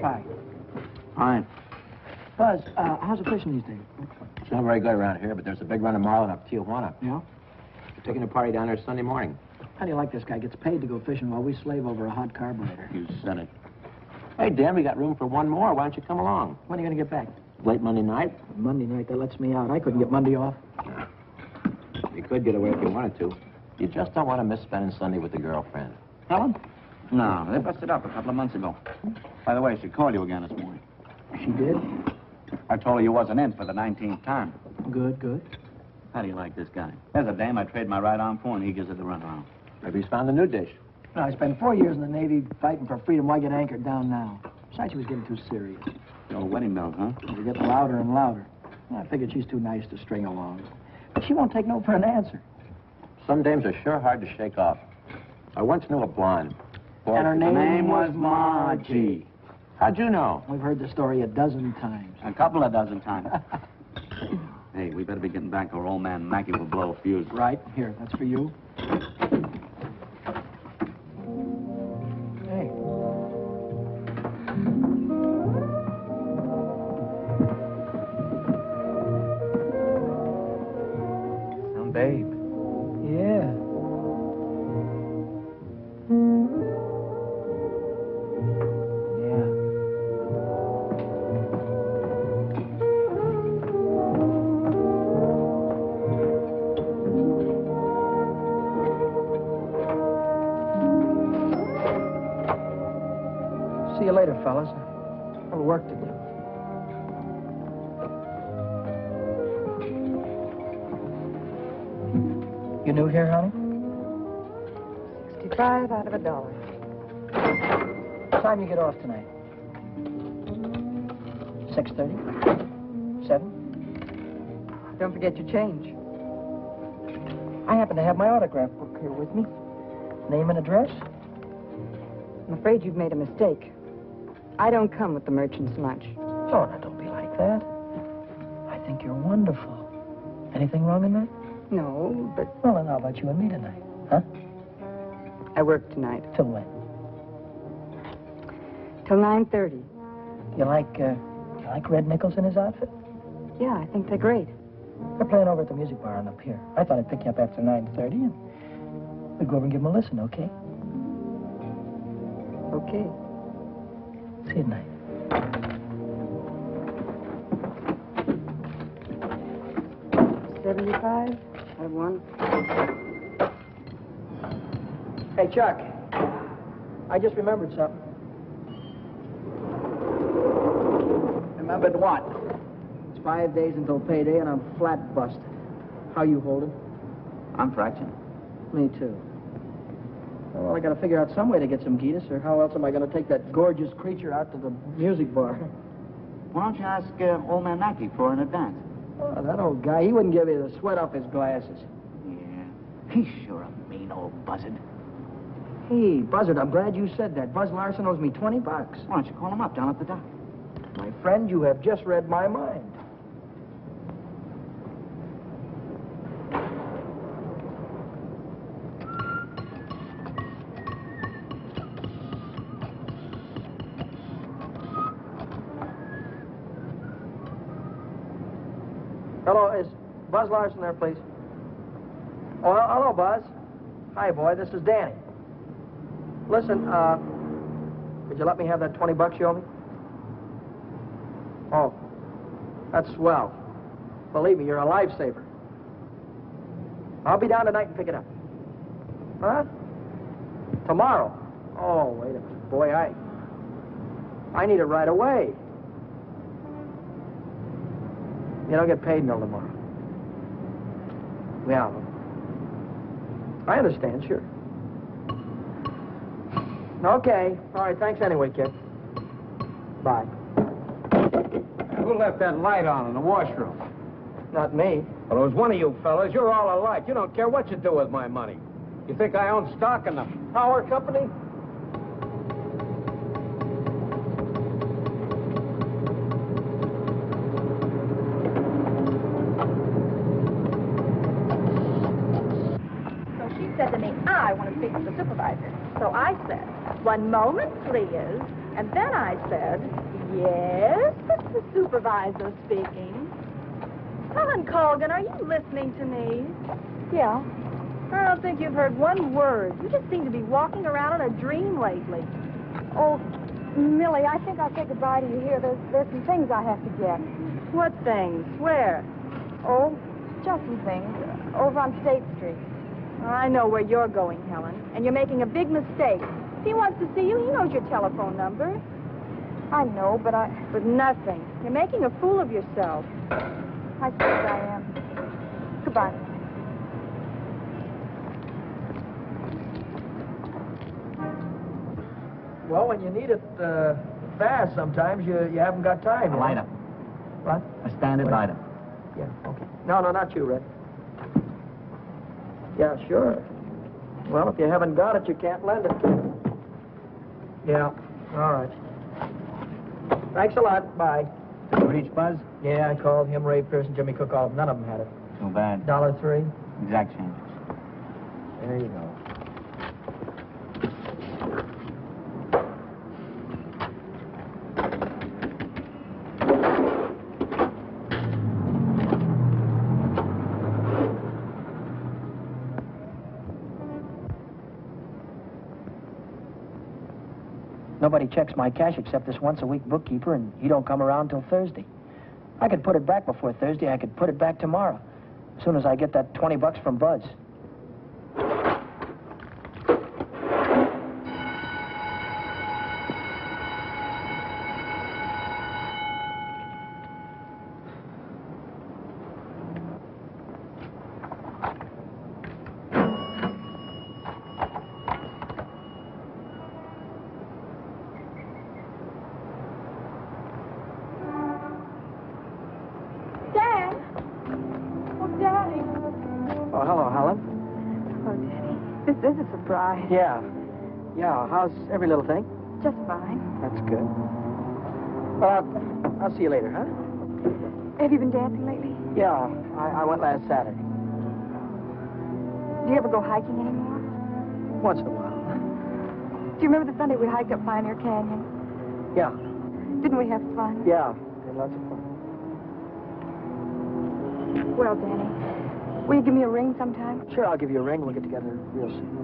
pie. Fine. Buzz, how's the fishing these days? It's not very good around here, but there's a big run of marlin up Tijuana. Yeah? We're taking a party down there Sunday morning. How do you like this guy? Gets paid to go fishing while we slave over a hot carburetor. You said it. Hey, Dan, we got room for one more. Why don't you come along? When are you going to get back? Late Monday night? Monday night, that lets me out. I couldn't get Monday off. You could get away if you wanted to. You just don't want to miss spending Sunday with the girlfriend. Helen? No, they busted up a couple of months ago. By the way, she called you again this morning. She did? I told her you wasn't in for the 19th time. Good, good. How do you like this guy? There's a dame I trade my right arm for, and he gives it the runaround. Maybe he's found a new dish. No, I spent 4 years in the Navy fighting for freedom. Why get anchored down now? Besides, she was getting too serious. The old wedding bells, huh? They were getting louder and louder. I figured she's too nice to string along. But she won't take no for an answer. Some dames are sure hard to shake off. I once knew a blonde. And her name was Margie. How'd you know? We've heard the story a dozen times. A couple of dozen times. Hey, we better be getting back or old man Mackey will blow a fuse. Right. Here, that's for you. Hey. Some babe. Yeah. See you later, fellas. A little work to do. You new here, honey? 65 out of $1. What time you get off tonight? 6:30? 7? Don't forget your change. I happen to have my autograph book here with me. Name and address? I'm afraid you've made a mistake. I don't come with the merchant's lunch. Oh, now, don't be like that. I think you're wonderful. Anything wrong in that? No, but Well, then how about you and me tonight? Huh? I work tonight. Till when? Till 9:30. You like Red Nichols in his outfit? Yeah, I think they're great. They're playing over at the music bar on the pier. I thought I'd pick you up after 9:30 and we'd go over and give them a listen, okay? Okay. See you tonight. $75 out of $1. Hey, Chuck. I just remembered something. Remembered what? It's 5 days until payday and I'm flat busted. How you holding? I'm fractured. Me too. Well, I gotta figure out some way to get some Gitas, or how else am I gonna take that gorgeous creature out to the music bar? Why don't you ask old man Mackey for an advance? Oh, that old guy, he wouldn't give you the sweat off his glasses. Yeah. He's sure a mean old buzzard. Hey, Buzzard, I'm glad you said that. Buzz Larson owes me $20. Why don't you call him up down at the dock? My friend, you have just read my mind. Hello, is Buzz Larson there, please? Oh, hello, Buzz. Hi, boy, this is Danny. Listen, could you let me have that $20 you owe me? Oh, that's swell. Believe me, you're a lifesaver. I'll be down tonight and pick it up. Huh? Tomorrow? Oh, wait a minute. Boy, I need it right away. You don't get paid until tomorrow. Yeah. I understand, sure. Okay. All right, thanks anyway, kid. Bye. Who left that light on in the washroom? Not me. Well, it was one of you fellas. You're all alike. You don't care what you do with my money. You think I own stock in the power company? So she said to me, I want to speak with the supervisor. So I said, one moment, please. And then I said, yes, it's the supervisor speaking. Helen Colgan, are you listening to me? Yeah. I don't think you've heard one word. You just seem to be walking around in a dream lately. Oh, Millie, I think I'll say goodbye to you here. There's some things I have to get. What things? Where? Oh, just some things. Over on State Street. I know where you're going, Helen, and you're making a big mistake. If he wants to see you, he knows your telephone number. I know, but But nothing. You're making a fool of yourself. I suppose I am. Goodbye. Well, when you need it fast, sometimes you haven't got time. A light up. What? A standard light up. Yeah, okay. No, not you, Red. Yeah, sure. Well, if you haven't got it, you can't lend it. Yeah, all right. Thanks a lot. Bye. Did you reach Buzz? Yeah, I called him, Ray Pearson, Jimmy Cook, all of them. None of them had it. Too bad. $1.03. Exact change. There you go. Nobody checks my cash except this once-a-week bookkeeper, and he don't come around till Thursday. I could put it back before Thursday. I could put it back tomorrow, as soon as I get that $20 from Buzz. Oh, hello, Helen. Oh, Daddy. This is a surprise. Yeah. Yeah, how's every little thing? Just fine. That's good. I'll see you later, huh? Have you been dancing lately? Yeah, I went last Saturday. Do you ever go hiking anymore? Once in a while. Do you remember the Sunday we hiked up Pioneer Canyon? Yeah. Didn't we have fun? Yeah, we had lots of fun. Well, Danny, will you give me a ring sometime? Sure, I'll give you a ring. We'll get together real soon.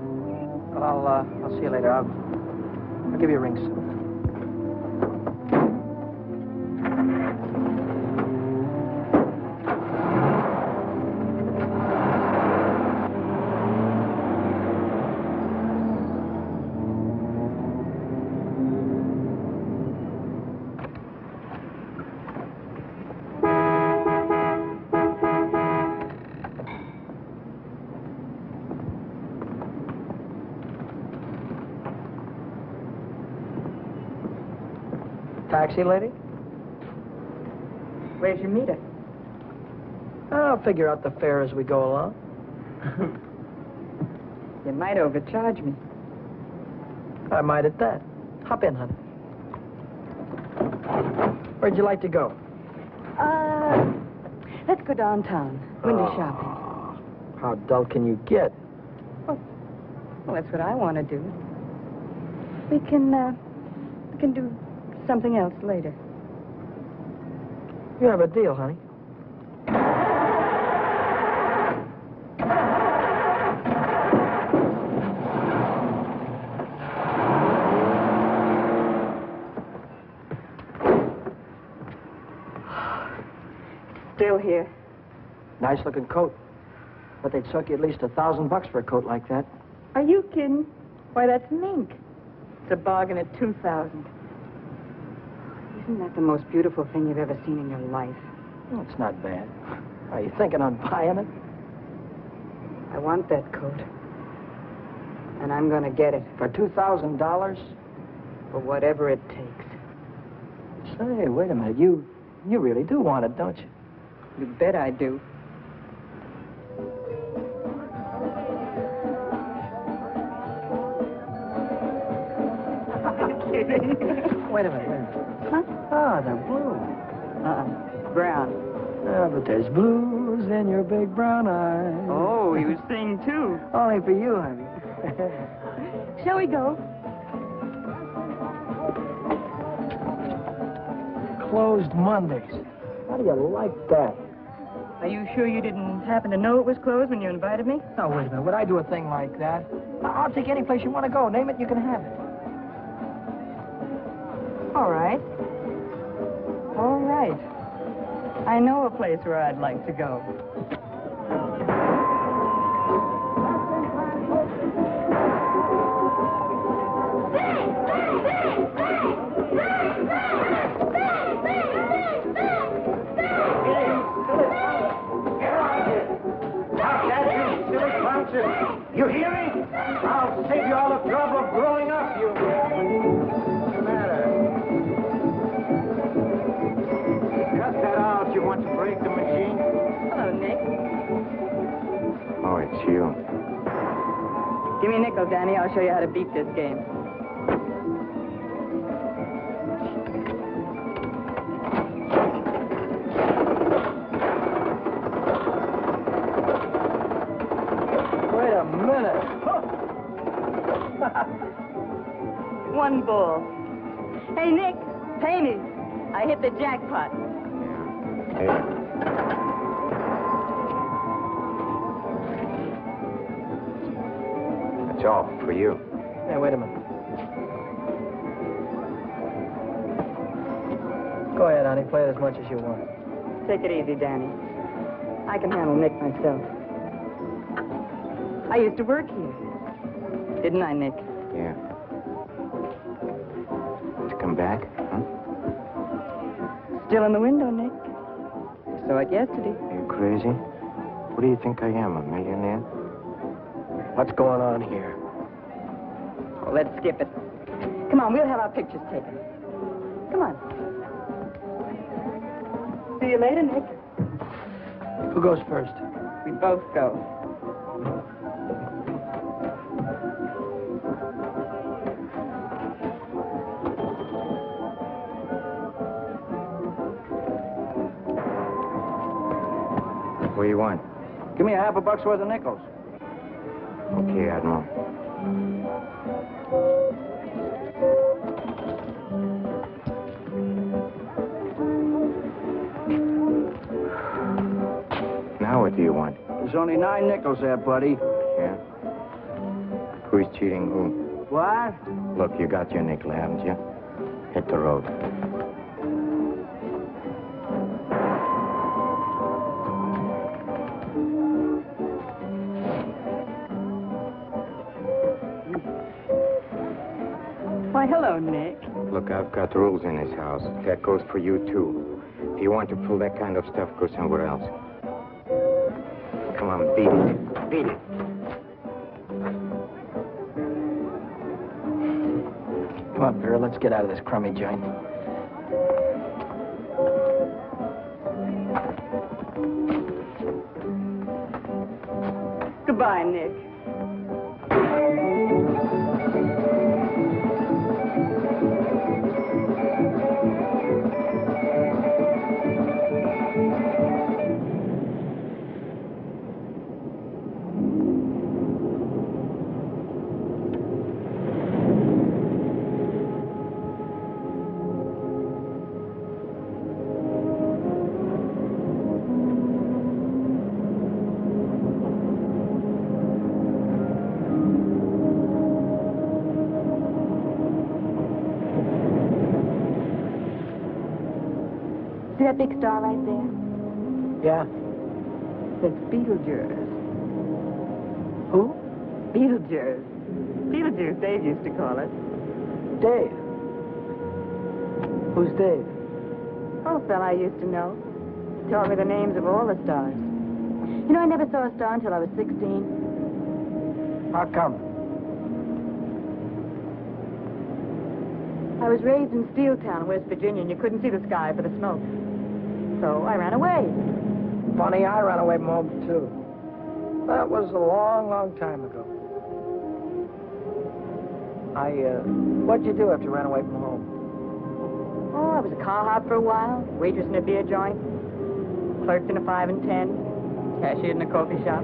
I'll see you later. I'll give you a ring soon. Taxi, lady? Where's your meter? I'll figure out the fare as we go along. You might overcharge me. I might at that. Hop in, honey. Where'd you like to go? Let's go downtown. Window shopping. How dull can you get? Well, that's what I want to do. We can do something else later. You have a deal, honey. Still here. Nice looking coat. But they'd suck you at least $1,000 for a coat like that. Are you kidding? Why, that's mink. It's a bargain at $2,000. Isn't that the most beautiful thing you've ever seen in your life? Well, it's not bad. Are you thinking on buying it? I want that coat. And I'm going to get it. For $2,000? For whatever it takes. Say, wait a minute. You really do want it, don't you? You bet I do. Wait a minute. Huh? Ah, they're blue. Brown. Ah, but there's blues in your big brown eyes. Oh, you sing too. Only for you, honey. Shall we go? closed Mondays. How do you like that? Are you sure you didn't happen to know it was closed when you invited me? No, wait a minute. Would I do a thing like that? I'll take any place you want to go. Name it, you can have it. All right. All right. I know a place where I'd like to go. You hear me? I'll save you all the trouble of growing up, you... What's the matter? Cut that out. You want to break the machine? Hello, Nick. Oh, it's you. Give me a nickel, Danny. I'll show you how to beat this game. Wait a minute. One ball. Hey, Nick, pay me. I hit the jackpot. Hey. That's all for you. Hey, wait a minute. Go ahead, honey. Play it as much as you want. Take it easy, Danny. I can handle Nick myself. I used to work here. Didn't I, Nick? Yeah. To come back, huh? Still in the window, Nick. Saw it yesterday. Are you crazy? What do you think I am, a millionaire? What's going on here? Oh, let's skip it. Come on, we'll have our pictures taken. Come on. See you later, Nick. Who goes first? We both go. What do you want? Give me a half a buck's worth of nickels. Okay, Admiral. Now what do you want? There's only 9 nickels there, buddy. Yeah? Who's cheating who? What? Look, you got your nickel, haven't you? Hit the road. Why, hello, Nick. Look, I've got rules in this house. That goes for you, too. If you want to pull that kind of stuff, go somewhere else. Come on, beat it. Beat it. Come on, Vera, let's get out of this crummy joint. Goodbye, Nick. See that big star right there? Yeah? It's Beetlejuice. Who? Beetlejuice. Beetlejuice, Dave used to call it. Dave. Who's Dave? Oh, fella I used to know. Taught me the names of all the stars. You know, I never saw a star until I was 16. How come? I was raised in Steeltown, West Virginia, and you couldn't see the sky for the smoke. So I ran away. Funny, I ran away from home, too. That was a long, long time ago. What'd you do after you ran away from home? Oh, I was a car hop for a while, waitress in a beer joint, clerked in a 5 and 10, cashiered in a coffee shop.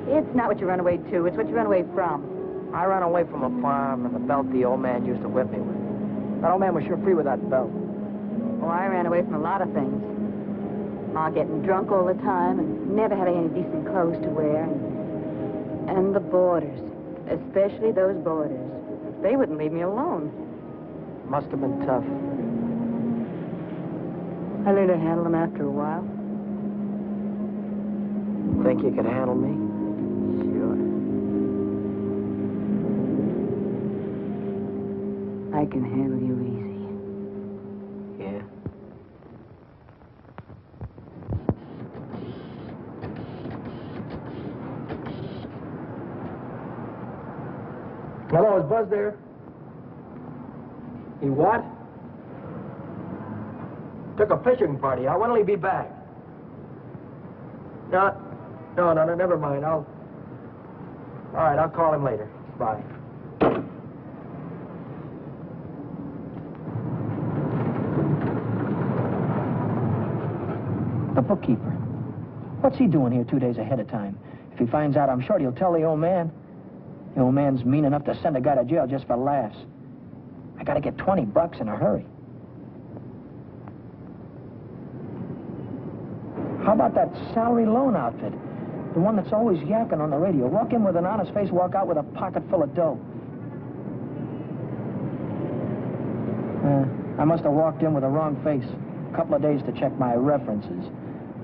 It's not what you run away to, it's what you run away from. I ran away from a farm and the belt the old man used to whip me with. That old man was sure free with that belt. away from a lot of things. Ma getting drunk all the time and never having any decent clothes to wear. And the boarders, especially those boarders. They wouldn't leave me alone. Must have been tough. I learned to handle them after a while. Think you could handle me? Sure. I can handle you easy. Yeah. Hello, is Buzz there? He what? Took a fishing party. When'll he be back? No, never mind. All right, I'll call him later. Bye. The bookkeeper. What's he doing here 2 days ahead of time? If he finds out, I'm sure he'll tell the old man. The old man's mean enough to send a guy to jail just for laughs. I gotta get $20 in a hurry. How about that salary loan outfit? The one that's always yakking on the radio. Walk in with an honest face, walk out with a pocket full of dough. I must have walked in with the wrong face. A couple of days to check my references.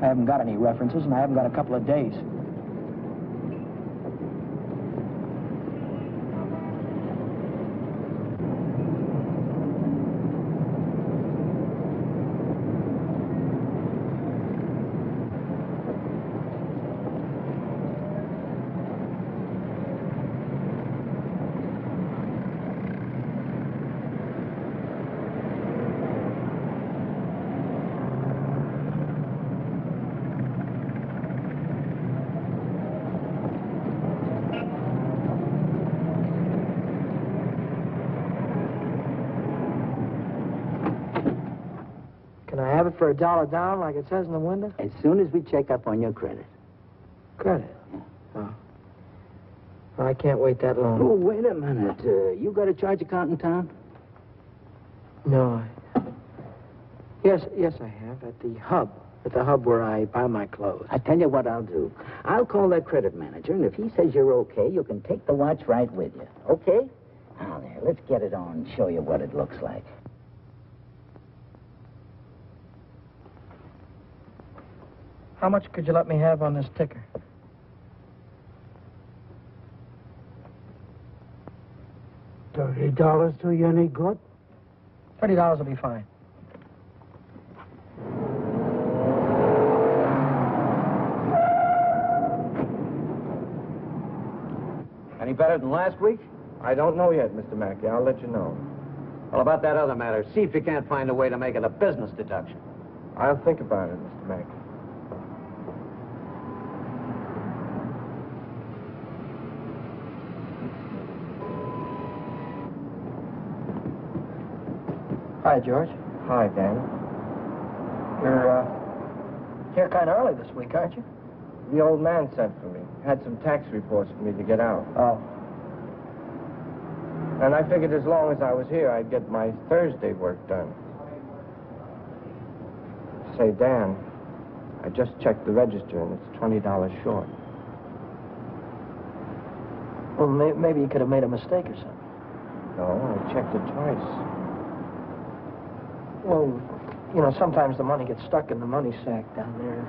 I haven't got any references, and I haven't got a couple of days. Can I have it for $1 down, like it says in the window? As soon as we check up on your credit. Credit? Oh. Well, I can't wait that long. Oh, wait a minute. You got a charge account in town? No, Yes, I have. At the hub. At the hub where I buy my clothes. I tell you what I'll do. I'll call that credit manager, and if he says you're okay, you can take the watch right with you. Okay? Now, there, let's get it on and show you what it looks like. How much could you let me have on this ticker? $30 do you any good? $30 will be fine. Any better than last week? I don't know yet, Mr. Mackey. I'll let you know. Well, about that other matter, see if you can't find a way to make it a business deduction. I'll think about it, Mr. Mackey. Hi, George. Hi, Dan. You're, here kind of early this week, aren't you? The old man sent for me. Had some tax reports for me to get out. Oh. And I figured as long as I was here, I'd get my Thursday work done. Say, Dan, I just checked the register, and it's $20 short. Well, maybe you could have made a mistake or something. No, I checked it twice. Well, you know, sometimes the money gets stuck in the money sack down there.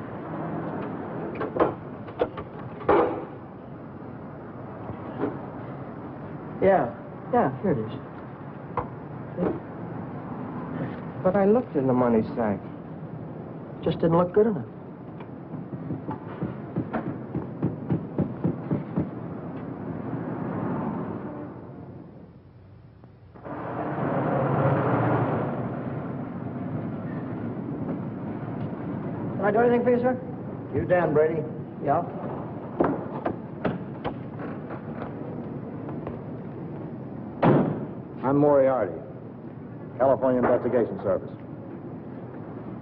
Yeah, here it is. But I looked in the money sack. Just didn't look good enough. Can I do anything for you, sir? You Dan Brady? Yeah. I'm Moriarty, California Investigation Service.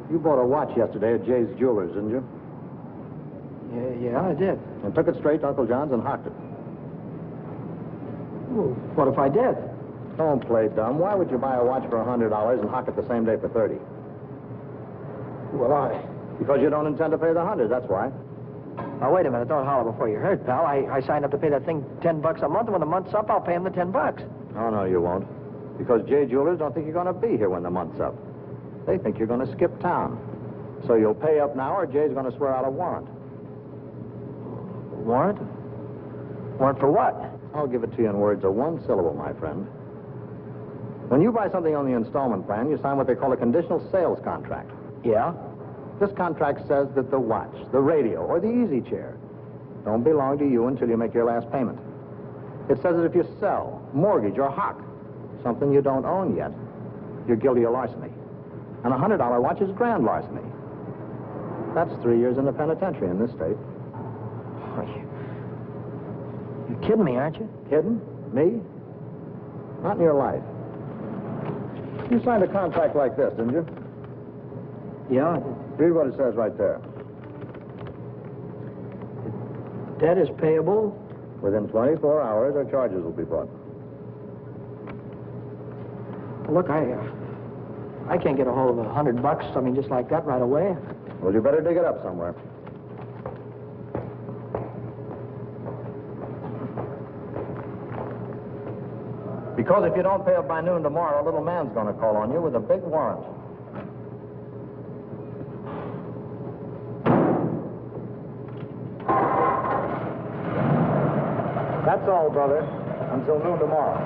You bought a watch yesterday at Jay's Jewelers, didn't you? Yeah, I did. And took it straight to Uncle John's and hocked it. Well, what if I did? Don't play dumb. Why would you buy a watch for $100 and hock it the same day for $30? Well, Because you don't intend to pay the 100, that's why. Now, wait a minute. Don't holler before you hurt, pal. I signed up to pay that thing $10 a month, and when the month's up, I'll pay him the $10. Oh, no, you won't. Because J Jewelers don't think you're going to be here when the month's up. They think you're going to skip town. So you'll pay up now, or Jay's going to swear out a warrant. Warrant? Warrant for what? I'll give it to you in words of one syllable, my friend. When you buy something on the installment plan, you sign what they call a conditional sales contract. Yeah? This contract says that the watch, the radio, or the easy chair don't belong to you until you make your last payment. It says that if you sell, mortgage, or hock something you don't own yet, you're guilty of larceny. And a $100 watch is grand larceny. That's 3 years in the penitentiary in this state. You're kidding me, aren't you? Kidding? Me? Not in your life. You signed a contract like this, didn't you? Yeah. Read what it says right there. Debt is payable. Within 24 hours, our charges will be brought. Look, I can't get a hold of $100, I mean, just like that right away. Well, you better dig it up somewhere. Because if you don't pay up by noon tomorrow, a little man's going to call on you with a big warrant. That's all, brother. Until noon tomorrow.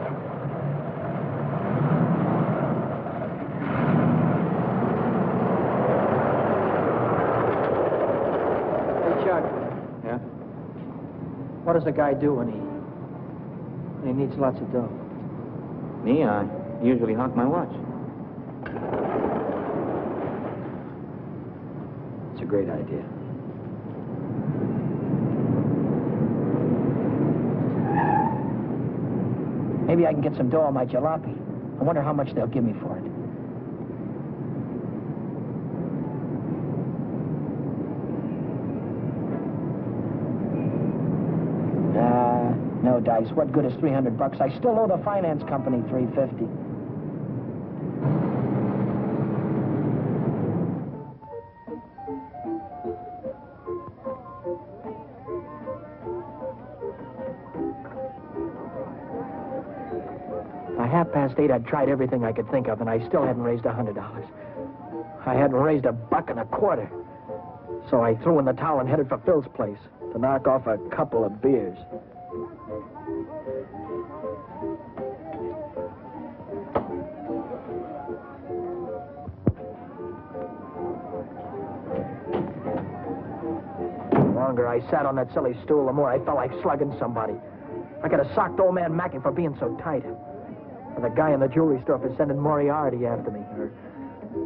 Hey, Chuck, Yeah? what does a guy do when he needs lots of dough? Me, I usually honk my watch. It's a great idea. Maybe I can get some dough on my jalopy. I wonder how much they'll give me for it. No dice. What good is $300? I still owe the finance company $350. By 8:30, I'd tried everything I could think of, and I still hadn't raised $100. I hadn't raised $1.25. So I threw in the towel and headed for Phil's place to knock off a couple of beers. The longer I sat on that silly stool, the more I felt like slugging somebody. I could have socked old man Mackey for being so tight. Or the guy in the jewelry store for sending Moriarty after me. Or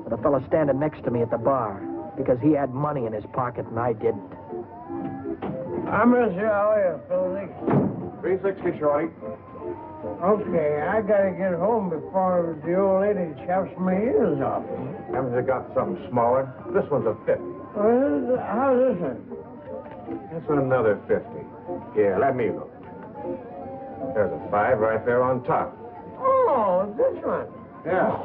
the fella standing next to me at the bar because he had money in his pocket and I didn't. I'm going to see how you, Phil. 360, Shorty. Okay, I got to get home before the old lady chops my ears off. Haven't you got something smaller? This one's a 50. Well, how's this one? This one another 50. Here, let me look. There's a 5 right there on top. Oh, this one. Yeah.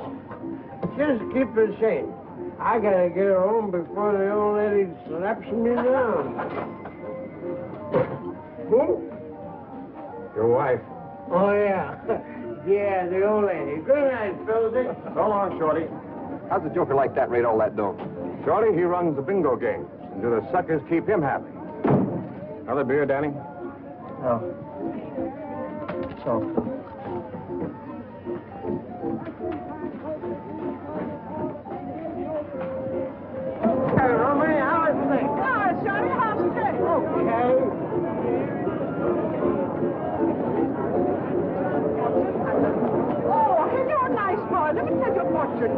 Just keep the same. I got to get home before the old lady slaps me down. Who? Your wife. Oh, yeah. Yeah, the old lady. Good night, Philzy. So long, Shorty. How's a joker like that rate all that dough? Shorty, he runs the bingo game. And do the suckers keep him happy? Another beer, Danny? Oh. So. Hey, Romany, how is things? Oh, Johnny, how's it going? Okay. Oh, hello, nice boy. Let me tell you a fortune.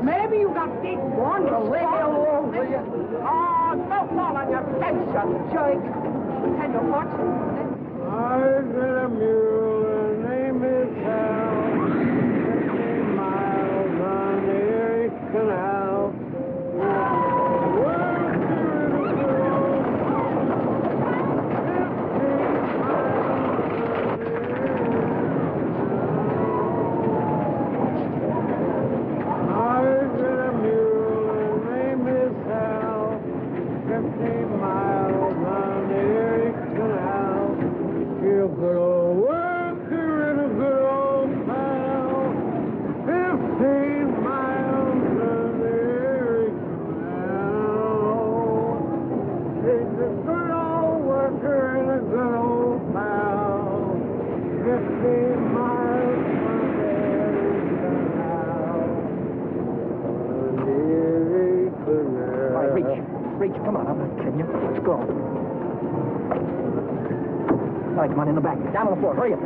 Maybe you got big one. Leave me alone, will you? Oh, don't fall on your face, you jerk. Tell you a fortune. I got a mule, her name is Hal. 50 miles on the Erie Canal. I got a mule, her name is Hal. reach. Come on, I'm not kidding you. Let's go. All right, come on, in the back. Down on the floor. Hurry up.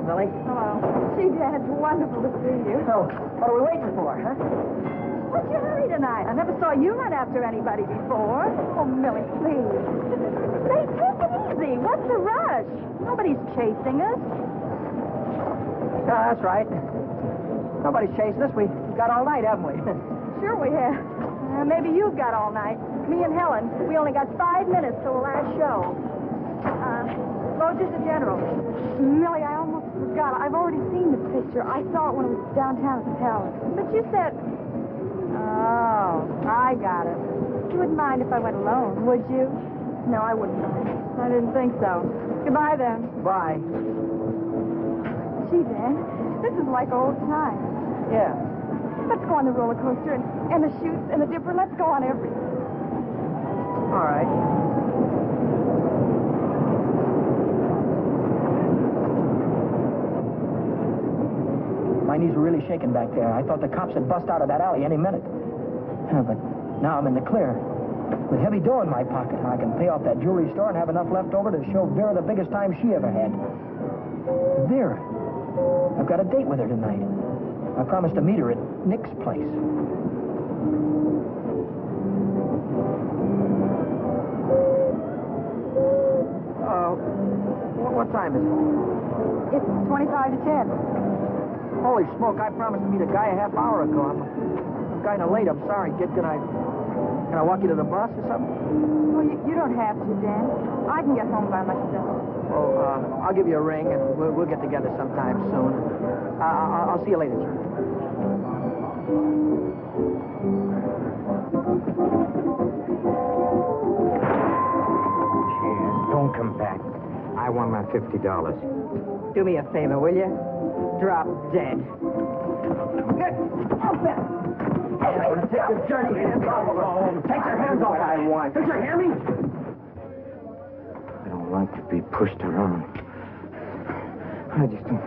Millie. Hello. Gee, Dad, it's wonderful to see you. So, what are we waiting for, huh? What's your hurry tonight? I never saw you run after anybody before. Oh, Millie, please. Hey, take it easy. What's the rush? Nobody's chasing us. That's right. Nobody's chasing us. We've got all night, haven't we? Sure we have. Maybe you've got all night. Me and Helen, we only got 5 minutes till the last show. Rogers the General. Millie, I almost forgot. I've already seen the picture. I saw it when it was downtown at the Palace. But you said... Oh, I got it. You wouldn't mind if I went alone, would you? No, I wouldn't mind. I didn't think so. Goodbye, then. Bye. Gee, Dan, this is like old times. Yeah. Let's go on the roller coaster and the chutes and the dipper. Let's go on everything. All right. My knees were really shaking back there. I thought the cops had bust out of that alley any minute. But now I'm in the clear. With heavy dough in my pocket, I can pay off that jewelry store and have enough left over to show Vera the biggest time she ever had. Vera. I've got a date with her tonight. I promised to meet her at Nick's place. What time is it? It's 25 to 10. Holy smoke, I promised to meet a guy a half hour ago. I'm kind of late. I'm sorry, kid. Can I walk you to the bus or something? Well, you don't have to, Dan. I can get home by myself. Well, I'll give you a ring, and we'll get together sometime soon. I'll see you later, John. Cheers. Don't come back. I want my $50. Do me a favor, will you? Drop dead. Good. Open. I'm going to take your dirty hands off of her. Take your hands off. I want. Did you hear me? I don't like to be pushed around. I just don't...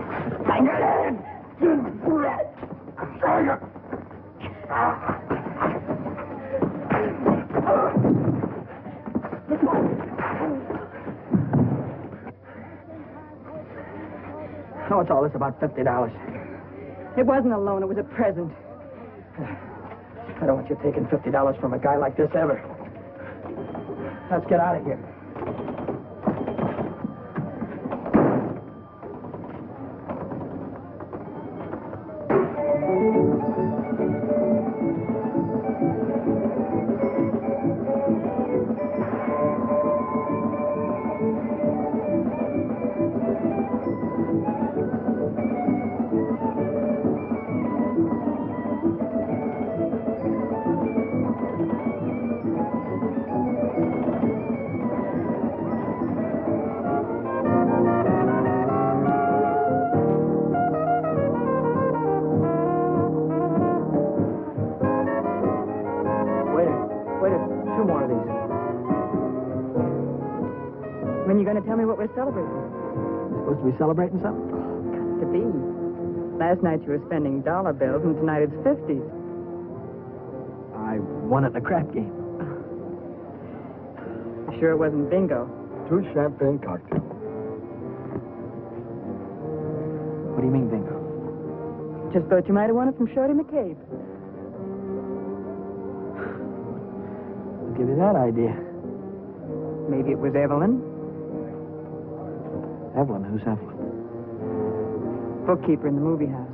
So what's all this about $50? It wasn't a loan, it was a present. I don't want you taking $50 from a guy like this ever. Let's get out of here. When you going to tell me what we're celebrating? Supposed to be celebrating something? To be. Last night you were spending dollar bills, and tonight it's 50s. I won at the crap game. You sure it wasn't bingo? 2 champagne cocktails. What do you mean, bingo? Just thought you might have won it from Shorty McCabe. I'll give you that idea. Maybe it was Evelyn. Evelyn? Who's Evelyn? bookkeeper in the movie house.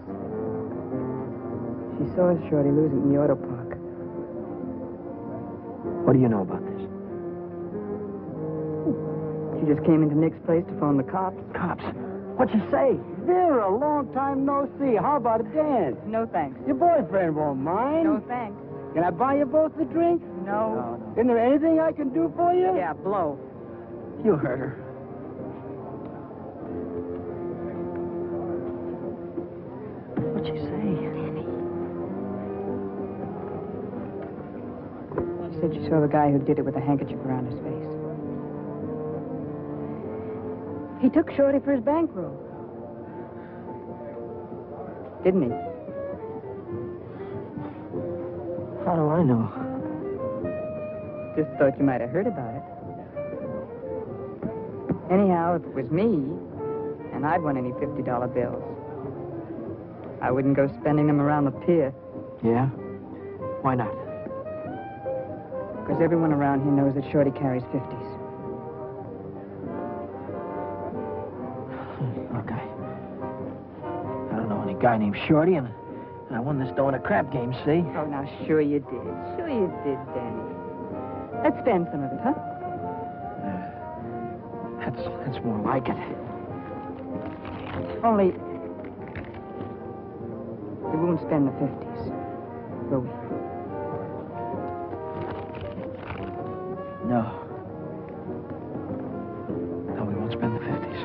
She saw Shorty lose it in the auto park. What do you know about this? She just came into Nick's place to phone the cops. Cops? What'd you say? Vera, long time no see. How about a dance? No thanks. Your boyfriend won't mind. No thanks. Can I buy you both a drink? No. Isn't there anything I can do for you? Yeah, blow. You heard her. What'd she say? She said she saw the guy who did it with a handkerchief around his face. He took Shorty for his bankroll. Didn't he? How do I know? Just thought you might have heard about it. Anyhow, if it was me, and I'd won any $50 bills, I wouldn't go spending them around the pier. Yeah? Why not? Because everyone around here knows that Shorty carries 50s. Look, I don't know any guy named Shorty, and I won this dough in a crap game, see? Oh, now, sure you did. Sure you did, Danny. Let's spend some of it, huh? That's more like it. Only, we won't spend the 50s, will we? No. No, we won't spend the 50s.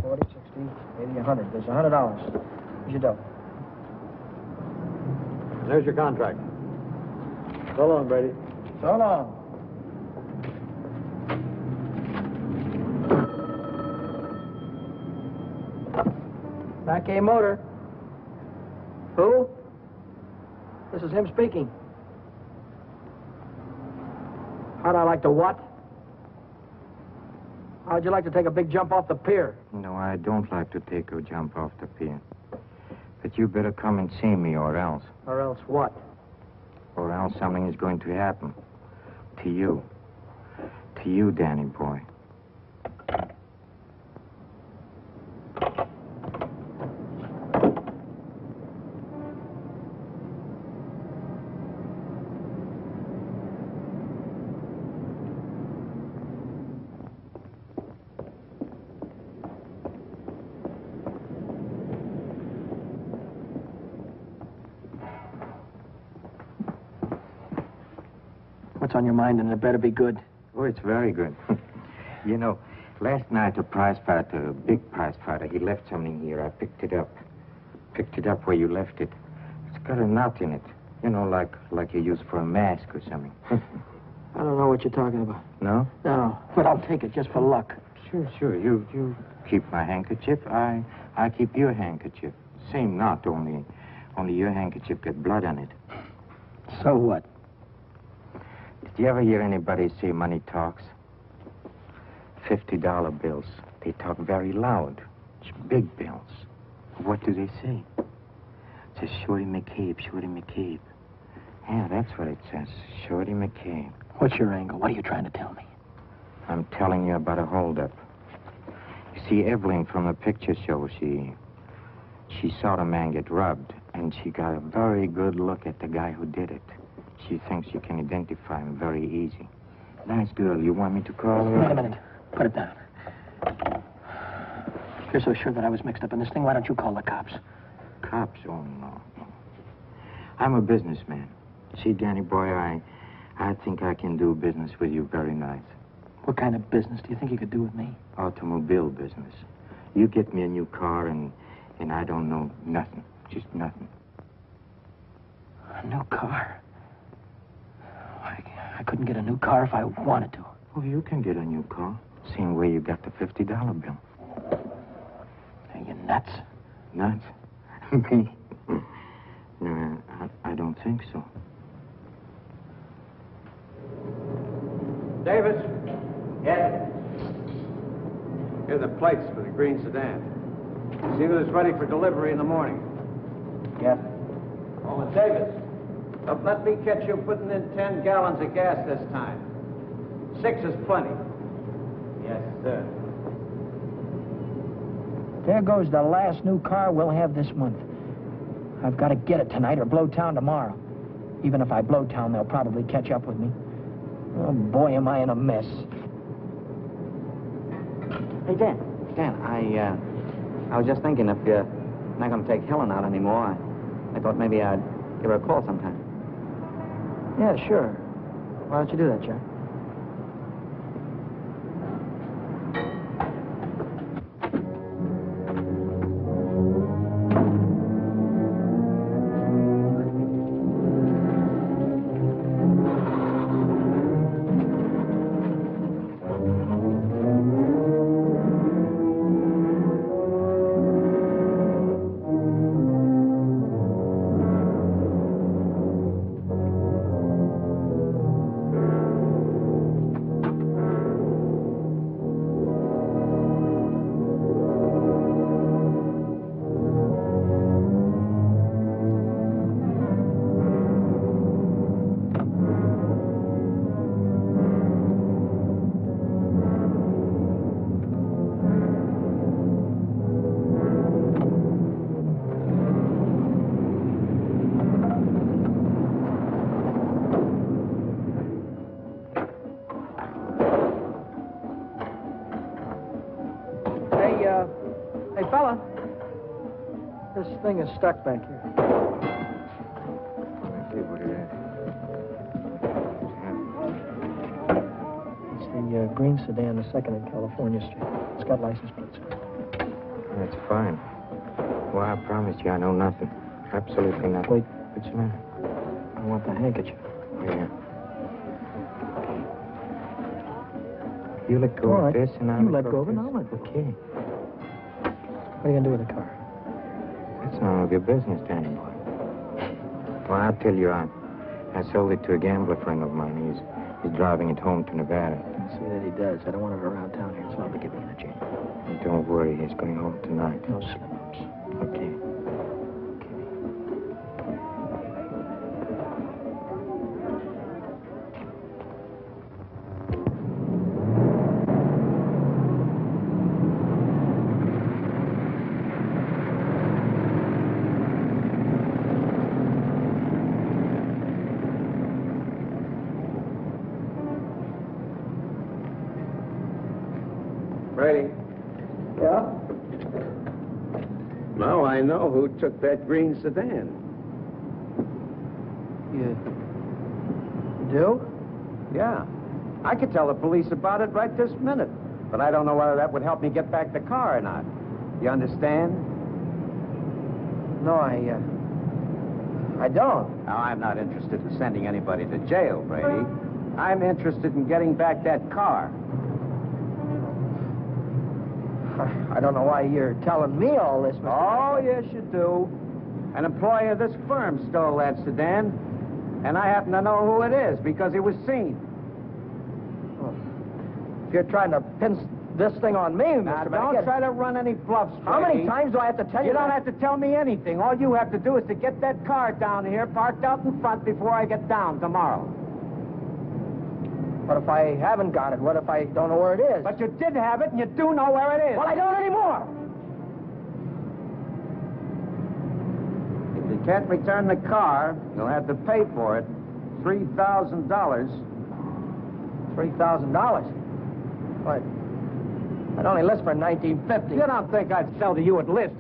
$40, $60, maybe $100. There's $100. Here's your dough. There's your contract. So long, Brady. So long. Back A Motor. Who? This is him speaking. How'd I like to what? How'd you like to take a big jump off the pier? No, I don't like to take a jump off the pier. But you better come and see me, or else. Or else what? Or else something is going to happen. To you. To you, Danny boy. What's on your mind, and it better be good. Oh, it's very good. You know, last night a prize fighter, a big prize fighter, he left something here. I picked it up. Picked it up where you left it. It's got a knot in it. You know, like you use for a mask or something. I don't know what you're talking about. No? No, but I'll take it just for luck. Sure. You keep my handkerchief. I keep your handkerchief. Same knot, only your handkerchief got blood on it. So what? Did you ever hear anybody say money talks? $50 bills. They talk very loud. It's big bills. What do they say? It says Shorty McCabe, Shorty McCabe. Yeah, that's what it says. Shorty McCabe. What's your angle? What are you trying to tell me? I'm telling you about a holdup. You see, Evelyn from the picture show, she saw the man get robbed, and she got a very good look at the guy who did it. She thinks you can identify him very easy. Nice girl. You want me to call her? Wait a minute. Put it down. If you're so sure that I was mixed up in this thing, why don't you call the cops? Cops? Oh, no. I'm a businessman. See, Danny boy, I think I can do business with you very nice. What kind of business do you think you could do with me? Automobile business. You get me a new car, and I don't know nothing. Just nothing. A new car? I couldn't get a new car if I wanted to. Oh, you can get a new car. Same way you got the $50 bill. Are you nuts? Nuts? Me? No, I don't think so. Davis, Yes? here are the plates for the green sedan. See that it's ready for delivery in the morning. Yes. Oh, and Davis, Don't let me catch you putting in 10 gallons of gas this time. 6 is plenty. Yes, sir. There goes the last new car we'll have this month. I've got to get it tonight or blow town tomorrow. Even if I blow town, they'll probably catch up with me. Oh, boy, am I in a mess. Hey, Dan. Dan, I was just thinking if you're not going to take Helen out anymore, I thought maybe I'd give her a call sometime. Yeah, sure. Why don't you do that, Jack? Hey, fella. This thing is stuck back here. Let's see what it is. It's the green sedan, the second in California Street. It's got license plates. That's fine. Well, I promise you I know nothing. Absolutely nothing. Wait. What's the matter? I want the handkerchief. Yeah. You let go All of right. this and I'll You let go of it, this. and I'll let go. Okay. What are you going to do with the car? That's none of your business, Danny boy. Well, I'll tell you, I sold it to a gambler friend of mine. He's driving it home to Nevada. I'll see that he does. I don't want it around town here. It's liable to get me in a jam. And don't worry, he's going home tonight. No slip-ups. Okay. Brady. Yeah? Now I know who took that green sedan. You do? Yeah. I could tell the police about it right this minute. But I don't know whether that would help me get back the car or not. You understand? No, I don't. Now, I'm not interested in sending anybody to jail, Brady. I'm interested in getting back that car. I don't know why you're telling me all this, Mr. Oh, yes, you do. An employee of this firm stole that sedan, and I happen to know who it is because he was seen. If you're trying to pin this thing on me, Now, Mr. don't try to run any bluffs, Brady. How many times do I have to tell you You don't that? have to tell me anything. All you have to do is to get that car down here, parked out in front before I get down tomorrow. What if I haven't got it? What if I don't know where it is? But you did have it, and you do know where it is. Well, I don't anymore. If you can't return the car, you'll have to pay for it. $3,000. $3,000? What? I'd only list for $1,950. You don't think I'd sell to you at list?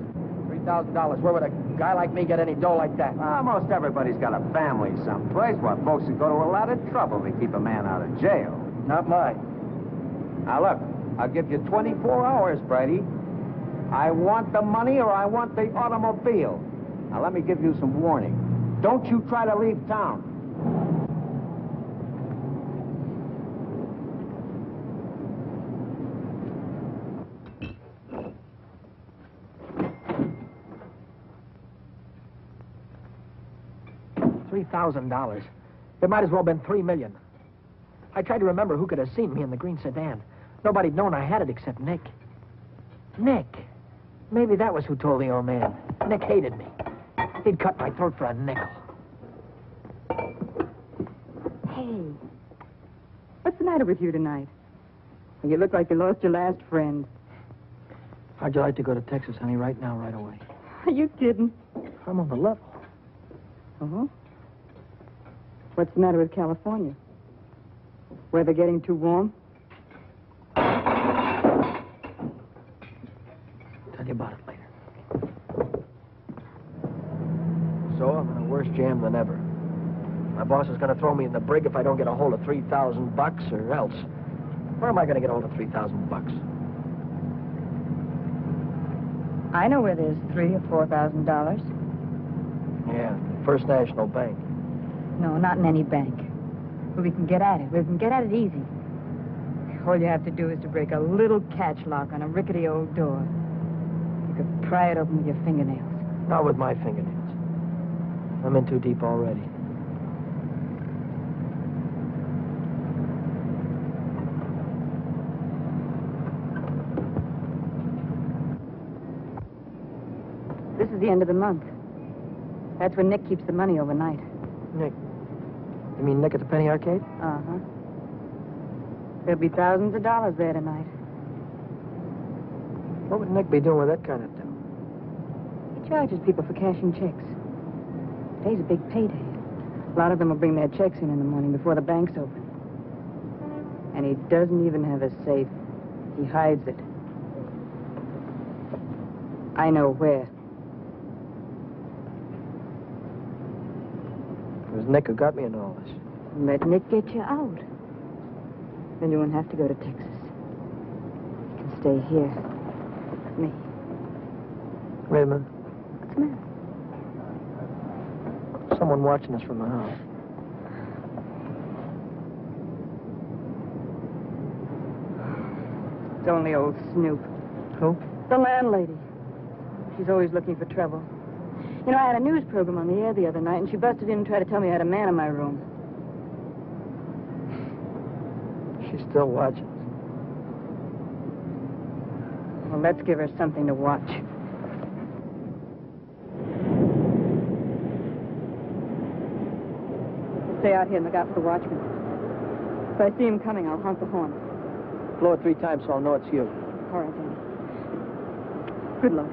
$3,000. Where would a guy like me get any dough like that? Most everybody's got a family someplace. What, folks would go to a lot of trouble to keep a man out of jail. Not mine. Now, look, I'll give you 24 hours, Brady. I want the money or I want the automobile. Now, let me give you some warning. Don't you try to leave town. $3,000. It might as well have been $3 million. I tried to remember who could have seen me in the green sedan. Nobody'd known I had it except Nick. Nick. Maybe that was who told the old man. Nick hated me. He'd cut my throat for a nickel. Hey, what's the matter with you tonight? You look like you lost your last friend. How'd you like to go to Texas, honey, right now, right away? Are you kidding? I'm on the level. Uh-huh. What's the matter with California? Weather getting too warm? Tell you about it later. So I'm in a worse jam than ever. My boss is going to throw me in the brig if I don't get a hold of $3,000 or else. Where am I going to get a hold of $3,000? I know where there's $3,000 or $4,000. Yeah, First National Bank. No, not in any bank. But we can get at it. We can get at it easy. All you have to do is to break a little catch lock on a rickety old door. You could pry it open with your fingernails. Not with my fingernails. I'm in too deep already. This is the end of the month. That's when Nick keeps the money overnight. Nick? You mean Nick at the Penny Arcade? Uh-huh. There'll be thousands of dollars there tonight. What would Nick be doing with that kind of dough? He charges people for cashing checks. Today's a big payday. A lot of them will bring their checks in the morning before the bank's open. And he doesn't even have a safe. He hides it. I know where. It was Nick who got me in all this. Let Nick get you out. Then you won't have to go to Texas. You can stay here with me. Wait a minute. What's the matter? Someone watching us from the house. It's only old Snoop. Who? The landlady. She's always looking for trouble. You know, I had a news program on the air the other night, and she busted in and tried to tell me I had a man in my room. She's still watching us. Well, let's give her something to watch. Stay out here and look out for the watchman. If I see him coming, I'll honk the horn. Blow it 3 times so I'll know it's you. All right, then. Good luck.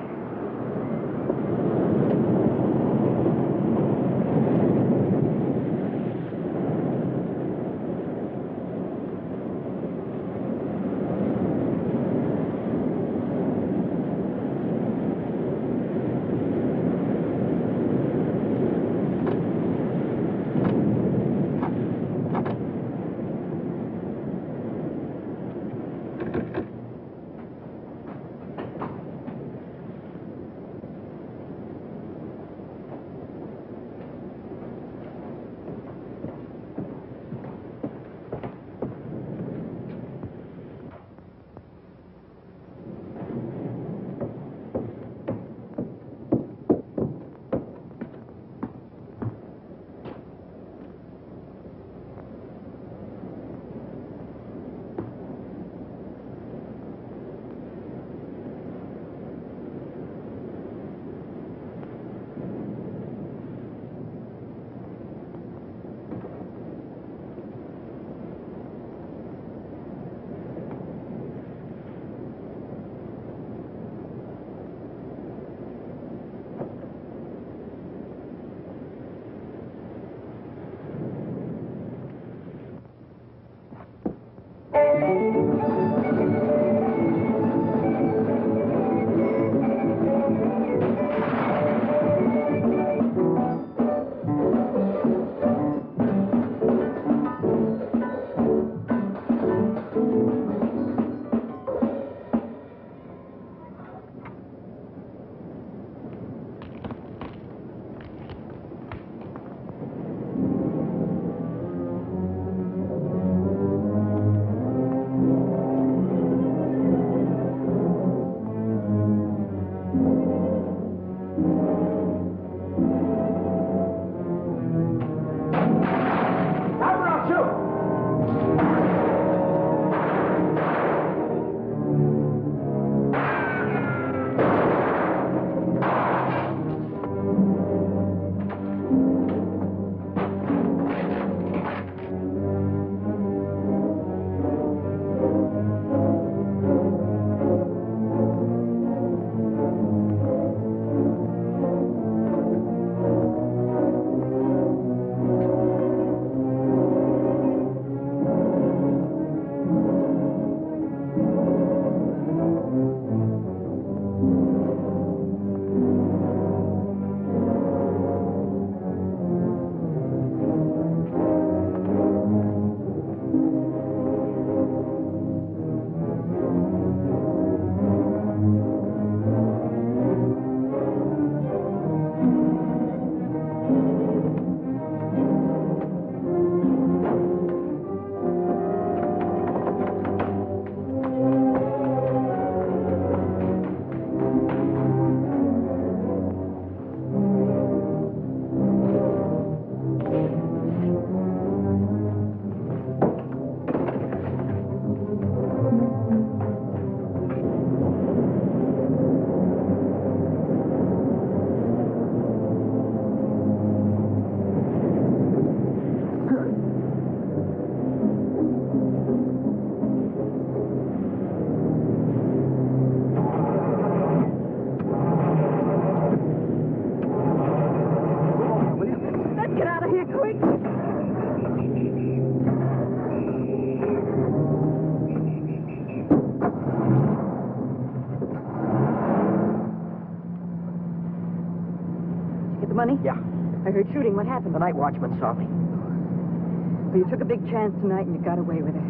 money? Yeah. I heard shooting. What happened? The night watchman saw me. Well, you took a big chance tonight and you got away with it.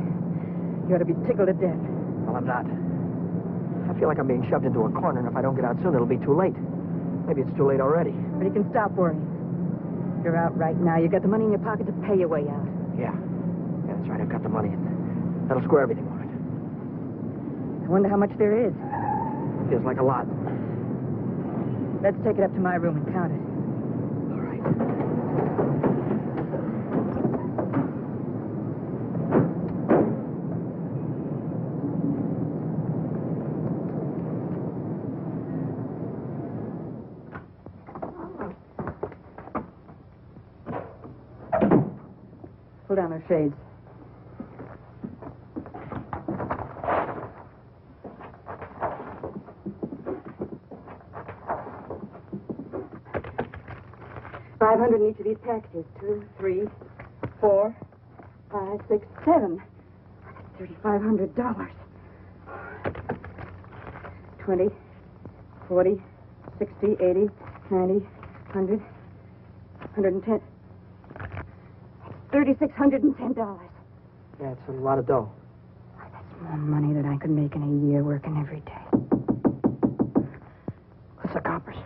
You ought to be tickled to death. Well, I'm not. I feel like I'm being shoved into a corner, and if I don't get out soon, it'll be too late. Maybe it's too late already. But you can stop worrying. You're out right now. You got the money in your pocket to pay your way out. Yeah. Yeah, that's right. I've got the money. That'll square everything all right. I wonder how much there is. Feels like a lot. Let's take it up to my room and count it. All right. Pull down those shades. $500 in each of these packages. 2, 3, 4, 5, 6, 7. That's $3,500. 20, 40, 60, 80, 90, 100, 110. $3,610. Yeah, it's a lot of dough. That's more money than I could make in a year working every day. What's the coppers?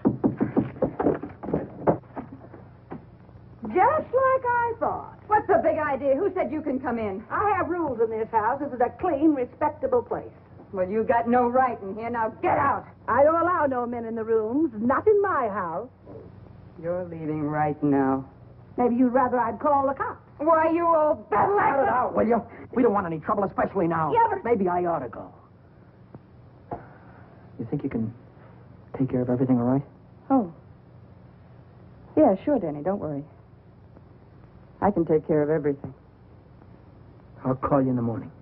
Just like I thought. What's the big idea? Who said you can come in? I have rules in this house. This is a clean, respectable place. Well, you got no right in here. Now get out. I don't allow no men in the rooms. Not in my house. You're leaving right now. Maybe you'd rather I'd call the cops. Why, you old battle Cut it out, will you? We don't want any trouble, especially now. Yeah, but... Maybe I ought to go. You think you can take care of everything all right? Oh. Yeah, sure, Danny. Don't worry. I can take care of everything. I'll call you in the morning.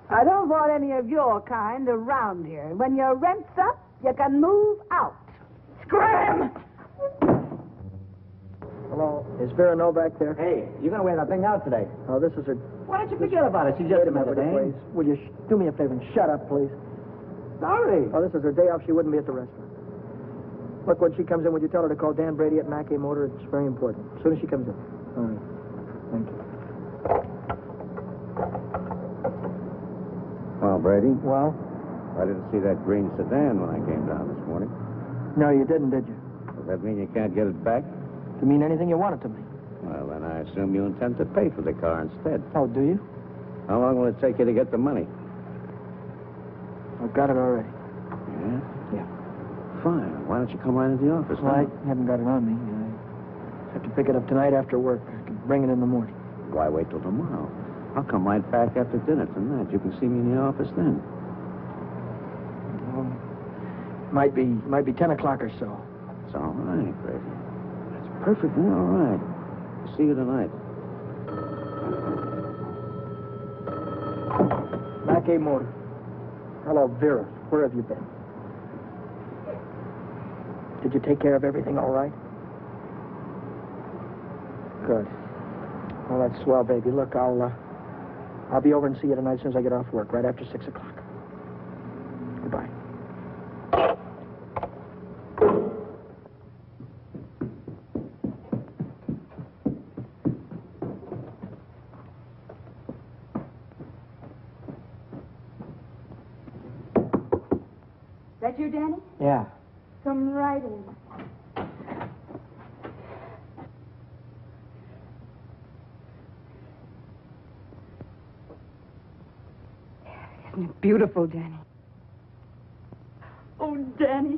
I don't want any of your kind around here. When your rent's up, you can move out. Scram! Hello. Is Vera back there? Hey, you're going to wear that thing out today. Oh, this is her... Why don't you forget about it? She's just a minute, please. Will you do me a favor and shut up, please? Sorry. Oh, this is her day off. She wouldn't be at the restaurant. Look, when she comes in, would you tell her to call Dan Brady at Mackey Motor? It's very important. As soon as she comes in. All right. Thank you. Well, Brady, Well? I didn't see that green sedan when I came down this morning. No, you didn't, did you? Does that mean you can't get it back? To mean anything you want it to me. Well, then I assume you intend to pay for the car instead. Oh, do you? How long will it take you to get the money? I've got it already. Yeah? Yeah. Fine. Why don't you come right into the office Well, now? I haven't got it on me. I have to pick it up tonight after work. I can bring it in the morning. Why wait till tomorrow? I'll come right back after dinner tonight. You can see me in the office then. Might be 10 o'clock or so. It's all right, Brady. It's perfectly all right. See you tonight. Mackey Motor. Hello, Vera. Where have you been? Did you take care of everything all right? Good. Well, that's swell, baby. Look, I'll be over and see you tonight as soon as I get off work, right after 6 o'clock. Goodbye. That you, Danny? Yeah. Come right in. Isn't it beautiful, Danny? Oh, Danny,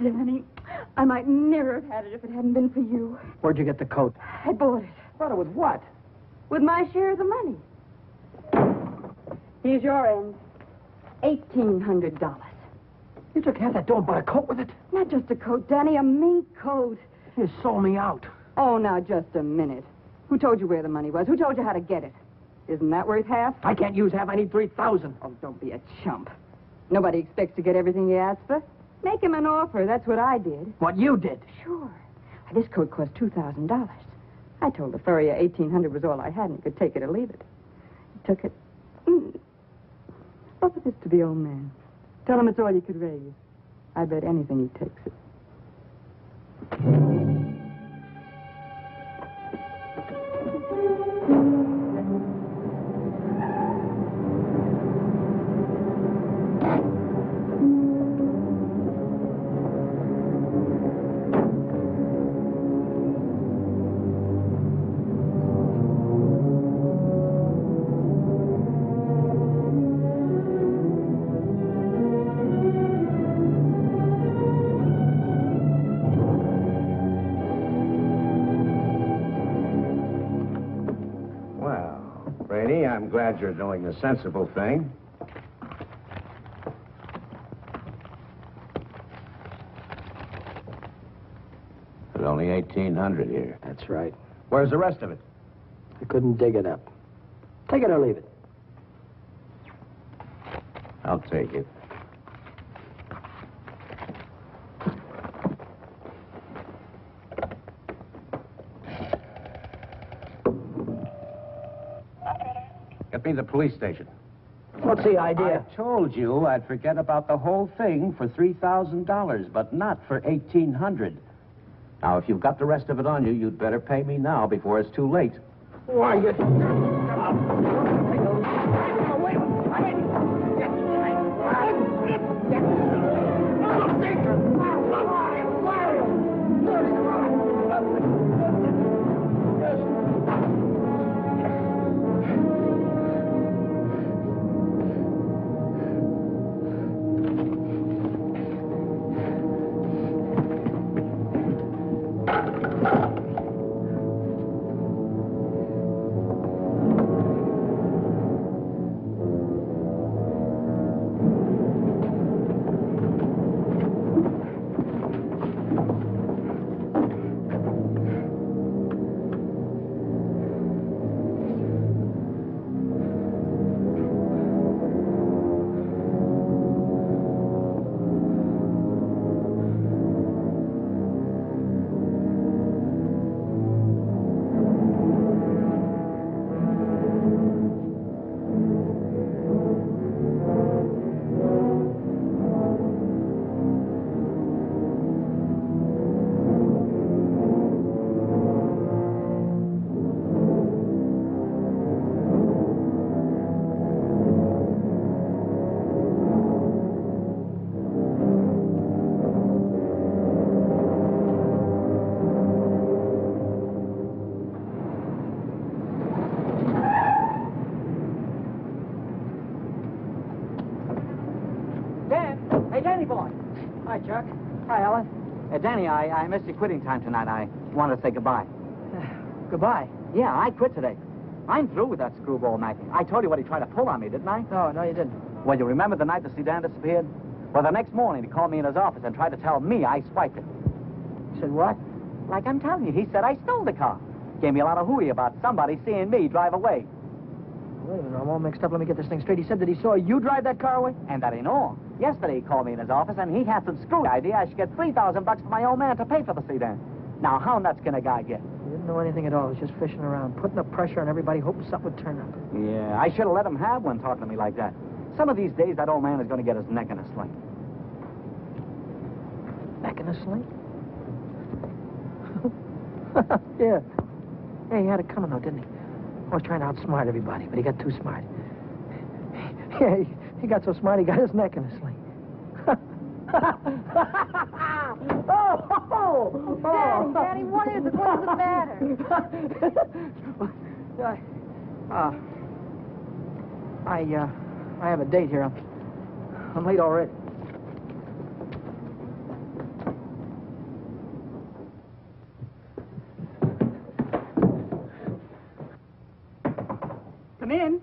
Danny, I might never have had it if it hadn't been for you. Where'd you get the coat? I bought it. Bought it with what? With my share of the money. Here's your end. $1,800. You took half that dough and bought a coat with it? Not just a coat, Danny, a mink coat. You sold me out. Oh, now, just a minute. Who told you where the money was? Who told you how to get it? Isn't that worth half? I can't use half. I need 3,000. Oh, don't be a chump. Nobody expects to get everything you ask for. Make him an offer. That's what I did. What you did? Sure. This coat cost $2,000. I told the furrier $1,800 was all I had, and he could take it or leave it. He took it. Offer this to the old man. Tell him it's all you could raise. I bet anything he takes it. Brady, I'm glad you're doing the sensible thing. There's only 1,800 here. That's right. Where's the rest of it? I couldn't dig it up. Take it or leave it. I'll take it. Get me the police station. What's the idea? I told you I'd forget about the whole thing for $3,000, but not for $1,800. Now, if you've got the rest of it on you, you'd better pay me now before it's too late. Why, you... Hi, Chuck. Hi, Ellen. Danny, I missed your quitting time tonight. I wanted to say goodbye. Goodbye. Yeah, I quit today. I'm through with that screwball Mackie. I told you what he tried to pull on me, didn't I? No, you didn't. Well, you remember the night the sedan disappeared? Well, the next morning he called me in his office and tried to tell me I swiped it. You said what? Like I'm telling you, he said I stole the car. Gave me a lot of hooey about somebody seeing me drive away. Wait a minute, I'm all mixed up. Let me get this thing straight. He said that he saw you drive that car away? And that ain't all. Yesterday he called me in his office and he had some screwy idea I should get $3,000 for my old man to pay for the sedan. Now, how nuts can a guy get? He didn't know anything at all. He was just fishing around, putting the pressure on everybody, hoping something would turn up. Yeah, I should have let him have one talking to me like that. Some of these days, that old man is going to get his neck in a sling. Neck in a sling? Yeah. Yeah, he had it coming, though, didn't he? Always trying to outsmart everybody, but he got too smart. Yeah, he got so smart, he got his neck in a sling. Daddy, what is it? What's the matter? I have a date here. I'm late already. Come in.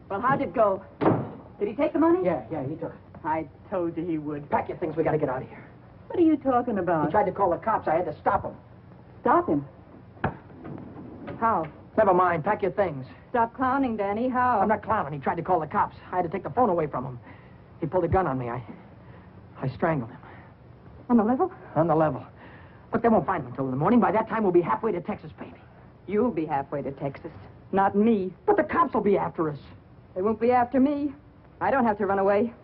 Well, how'd it go? Did he take the money? Yeah, he took it. I told you he would. Pack your things, we gotta get out of here. What are you talking about? He tried to call the cops. I had to stop him. Stop him. How? Never mind, pack your things. Stop clowning, Danny. How? I'm not clowning. He tried to call the cops. I had to take the phone away from him. He pulled a gun on me. I strangled him. On the level? On the level. Look, they won't find him until in the morning. By that time, we'll be halfway to Texas, baby. You'll be halfway to Texas. Not me. But the cops will be after us. They won't be after me. I don't have to run away.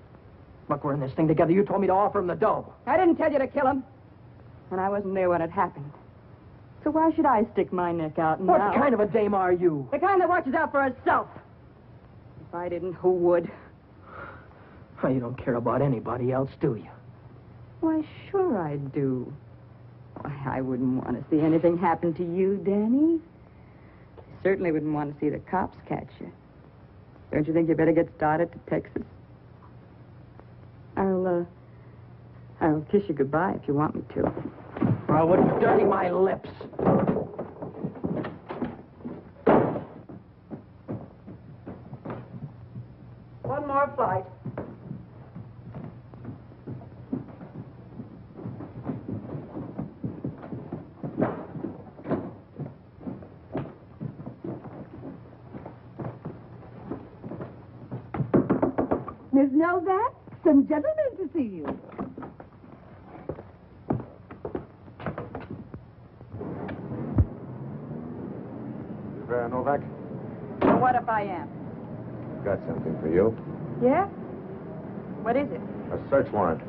Look, we're in this thing together. You told me to offer him the dough. I didn't tell you to kill him. And I wasn't there when it happened. So why should I stick my neck out now? What kind of a dame are you? The kind that watches out for herself. If I didn't, who would? Oh, you don't care about anybody else, do you? Why, sure I do. Why, I wouldn't want to see anything happen to you, Danny. I certainly wouldn't want to see the cops catch you. Don't you think you better get started to Texas? I'll kiss you goodbye if you want me to. Oh, what's dirty my lips? One more flight. Miss Novak, some gentlemen to see you. Vera Novak, Well, what if I am? got something for you. Yeah? What is it? A search warrant.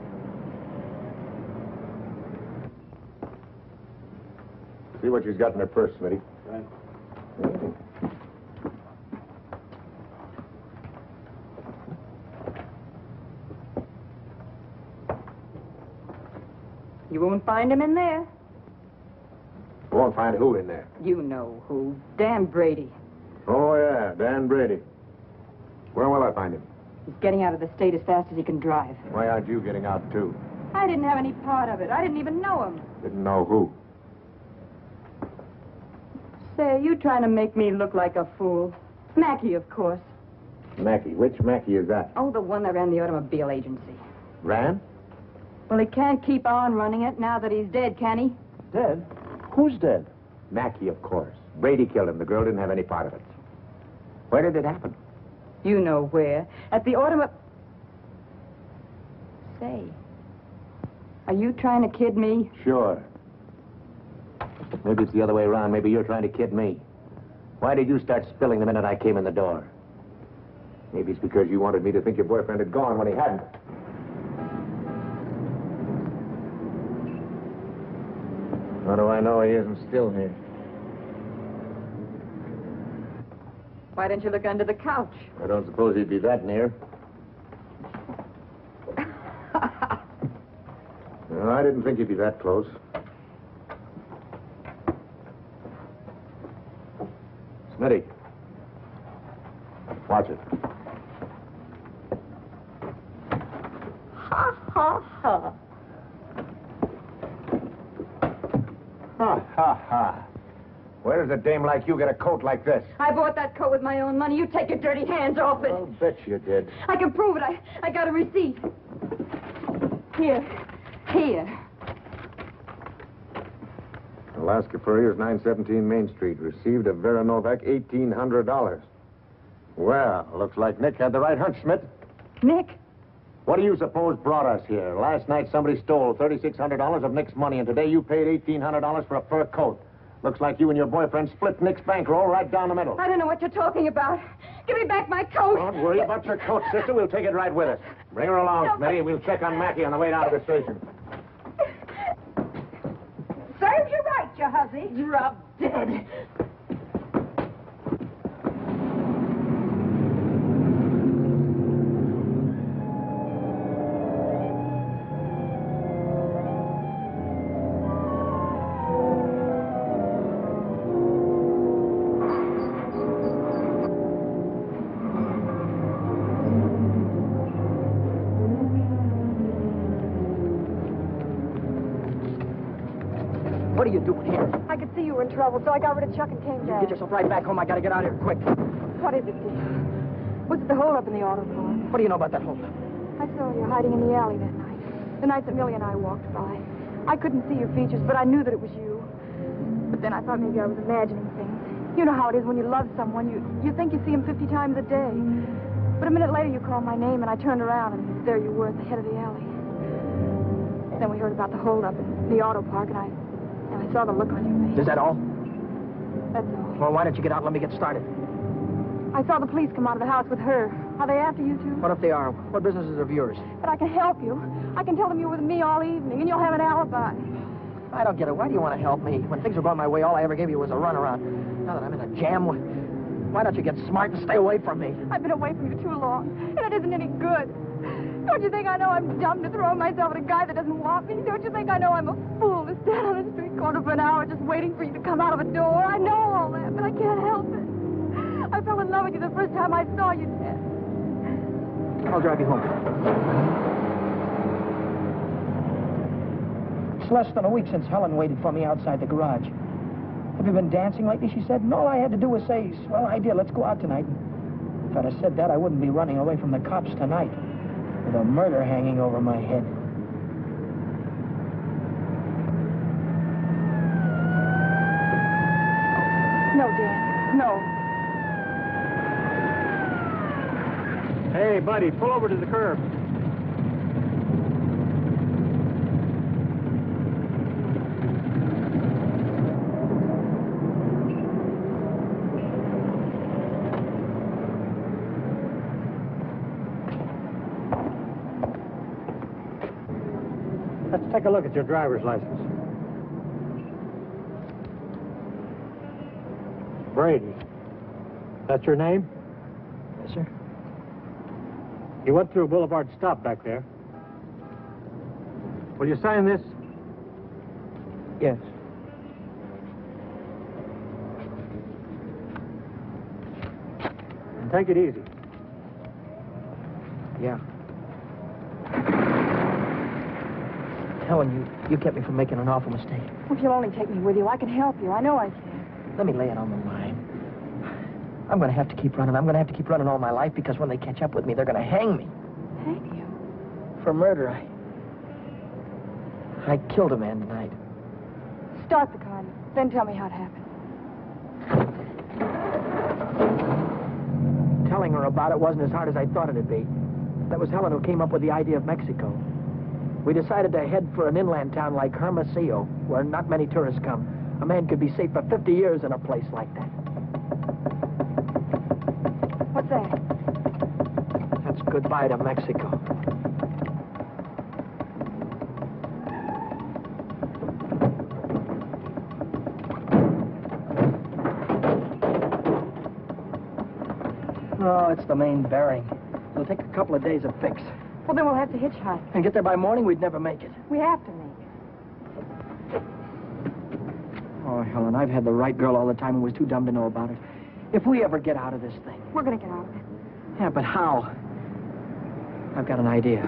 See what she's got in her purse, Smitty. Right. You won't find him in there. You won't find who in there. You know who. Dan Brady. Oh, yeah, Dan Brady. Where will I find him? He's getting out of the state as fast as he can drive. Why aren't you getting out, too? I didn't have any part of it. I didn't even know him. Didn't know who. Say, you trying to make me look like a fool. Mackey, of course. Mackey. Which Mackey is that? Oh, the one that ran the automobile agency. Ran? Well, he can't keep on running it now that he's dead, can he? Dead? Who's dead? Mackey, of course. Brady killed him. The girl didn't have any part of it. Where did it happen? You know where. At the automobile... Say, are you trying to kid me? Sure. Maybe it's the other way around. Maybe you're trying to kid me. Why did you start spilling the minute I came in the door? Maybe it's because you wanted me to think your boyfriend had gone when he hadn't. How do I know he isn't still here? Why didn't you look under the couch? I don't suppose he'd be that near. No, I didn't think he'd be that close. Smitty. Watch it. Ha, ha, ha. Ha, ha, ha. Where does a dame like you get a coat like this? I bought that coat with my own money. You take your dirty hands off it. I'll bet you did. I can prove it. I got a receipt. Here. Here. Alaska Furrier's 917 Main Street. Received of Vera Novak $1,800. Well, looks like Nick had the right hunch, Schmidt. Nick? What do you suppose brought us here? Last night somebody stole $3,600 of Nick's money, and today you paid $1,800 for a fur coat. Looks like you and your boyfriend split Nick's bankroll right down the middle. I don't know what you're talking about. Give me back my coat. Don't worry about your coat, sister. We'll take it right with us. Bring her along, Smitty, and we'll check on Mackie on the way down to the station. Serves you right, you hussy. Drop dead. What are you doing here? I could see you were in trouble, so I got rid of Chuck and came You down. get yourself right back home. I gotta get out of here quick. What is it, dear? What's the holdup in the auto park? What do you know about that whole... I saw you hiding in the alley that night. The night that Millie and I walked by. I couldn't see your features, but I knew that it was you. But then I thought maybe I was imagining things. You know how it is when you love someone. You think you see him 50 times a day. But a minute later you called my name, and I turned around, and there you were at the head of the alley. Then we heard about the holdup in the auto park, and I saw the look on your face. Is that all? That's all. Well, why don't you get out and let me get started? I saw the police come out of the house with her. Are they after you, too? What if they are? What business is of yours? But I can help you. I can tell them you were with me all evening, and you'll have an alibi. I don't get it. Why do you want to help me? When things were going my way, all I ever gave you was a runaround. Now that I'm in a jam, why don't you get smart and stay away from me? I've been away from you too long, and it isn't any good. Don't you think I know I'm dumb to throw myself at a guy that doesn't want me? Don't you think I know I'm a fool to stand on a street corner for an hour just waiting for you to come out of a door? I know all that, but I can't help it. I fell in love with you the first time I saw you, Ted. I'll drive you home. It's less than a week since Helen waited for me outside the garage. Have you been dancing lately? She said, and all I had to do was say, well, I did. Let's go out tonight. If I'd have said that, I wouldn't be running away from the cops tonight with a murder hanging over my head. No, Dan. No. Hey, buddy, pull over to the curb. Let's take a look at your driver's license. Brady. That's your name? Yes, sir. You went through Boulevard Stop back there. Will you sign this? Yes. And take it easy. Yeah. Helen, you kept me from making an awful mistake. If you'll only take me with you, I can help you. I know I can. Let me lay it on the line. I'm going to have to keep running. I'm going to have to keep running all my life because when they catch up with me, they're going to hang me. Hang you? For murder. I killed a man tonight. Start the car, then tell me how it happened. Telling her about it wasn't as hard as I thought it'd be. That was Helen who came up with the idea of Mexico. We decided to head for an inland town like Hermosillo, where not many tourists come. A man could be safe for 50 years in a place like that. What's that? That's goodbye to Mexico. Oh, it's the main bearing. It'll take a couple of days to fix. Well, then we'll have to hitchhike. And get there by morning, we'd never make it. We have to make it. Oh, Helen, I've had the right girl all the time and was too dumb to know about it. If we ever get out of this thing... We're going to get out of it. Yeah, but how? I've got an idea.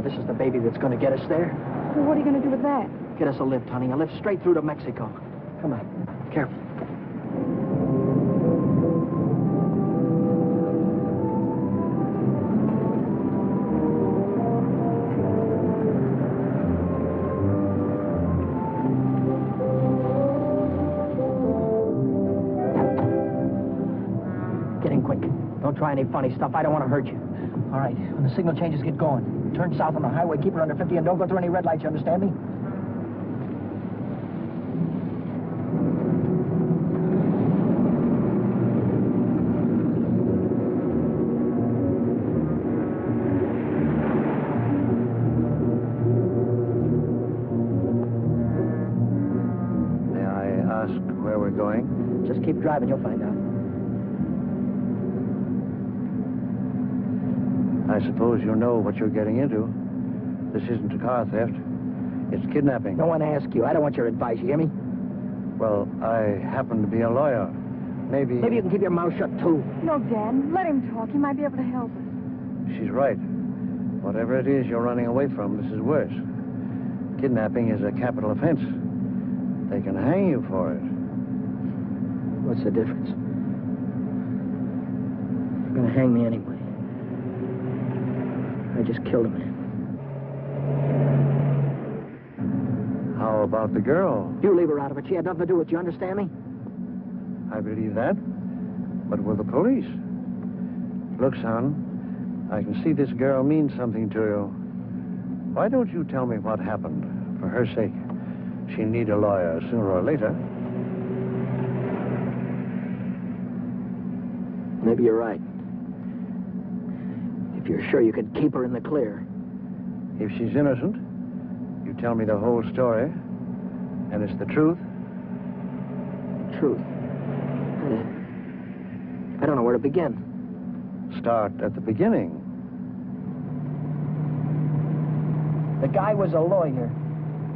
This is the baby that's going to get us there. Well, what are you going to do with that? Get us a lift, honey. A lift straight through to Mexico. Come on. Careful. Don't try any funny stuff. I don't want to hurt you. All right, when the signal changes, get going. Turn south on the highway, keep her under 50, and don't go through any red lights, you understand me? May I ask where we're going? Just keep driving, you'll find out. I suppose you know what you're getting into. This isn't a car theft. It's kidnapping. No one asked you. I don't want your advice, you hear me? Well, I happen to be a lawyer. Maybe you can keep your mouth shut, too. No, Dan. Let him talk. He might be able to help us. she's right. Whatever it is you're running away from, this is worse. Kidnapping is a capital offense. They can hang you for it. What's the difference? They're going to hang me anyway. I just killed a man. How about the girl? You leave her out of it. She had nothing to do with it. You understand me? I believe that. But with the police? Look, son, I can see this girl means something to you. Why don't you tell me what happened? For her sake. She'll need a lawyer sooner or later. Maybe you're right. you're sure you could keep her in the clear. If she's innocent, you tell me the whole story, and it's the truth. Truth. I don't know where to begin. Start at the beginning. The guy was a lawyer.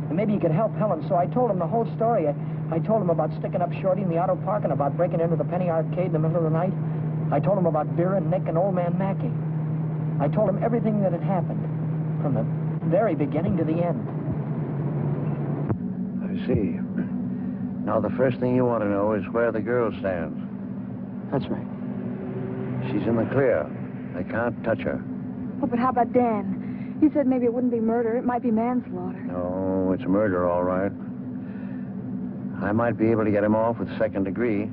And maybe he could help Helen, so I told him the whole story. I told him about sticking up Shorty in the auto park and about breaking into the penny arcade in the middle of the night. I told him about Vera, Nick, and old man Mackey. I told him everything that had happened, from the very beginning to the end. I see. Now, the first thing you want to know is where the girl stands. That's right. She's in the clear. They can't touch her. Oh, but how about Dan? He said maybe it wouldn't be murder. It might be manslaughter. No, it's murder, all right. I might be able to get him off with second degree.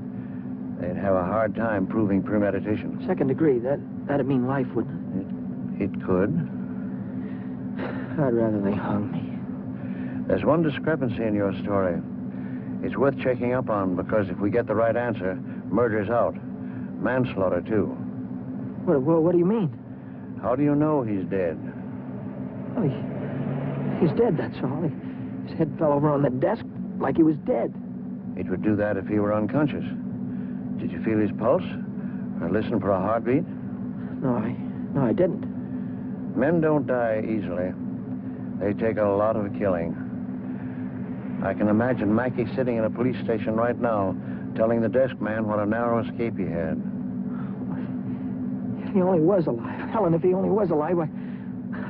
They'd have a hard time proving premeditation. Second degree, that'd mean life, wouldn't It could. it? I'd rather they hung me. There's one discrepancy in your story. It's worth checking up on, because if we get the right answer, murder's out. Manslaughter, too. What do you mean? How do you know he's dead? Well, he's dead, that's all. His head fell over on the desk like he was dead. It would do that if he were unconscious. Did you feel his pulse? Or listen for a heartbeat? No, I didn't. Men don't die easily. They take a lot of killing. I can imagine Mackey sitting in a police station right now, telling the desk man what a narrow escape he had. If he only was alive. Helen, if he only was alive,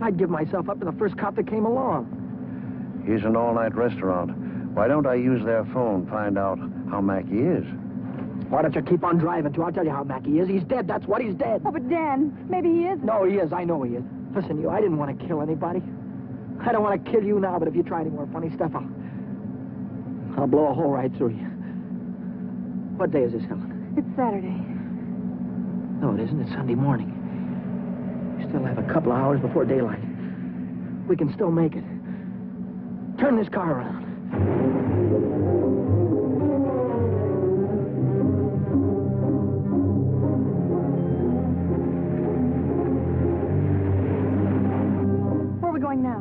I'd give myself up to the first cop that came along. Here's an all-night restaurant. Why don't I use their phone, find out how Mackey is? Why don't you keep on driving, too? I'll tell you how Mackey is. He's dead, that's what, he's dead. Oh, but Dan, maybe he is. No, he is. I know he is. Listen, I didn't want to kill anybody. I don't want to kill you now, but if you try any more funny stuff, I'll blow a hole right through you. What day is this, Helen? It's Saturday. No, it isn't. It's Sunday morning. We still have a couple of hours before daylight. We can still make it. Turn this car around. Where are we going now?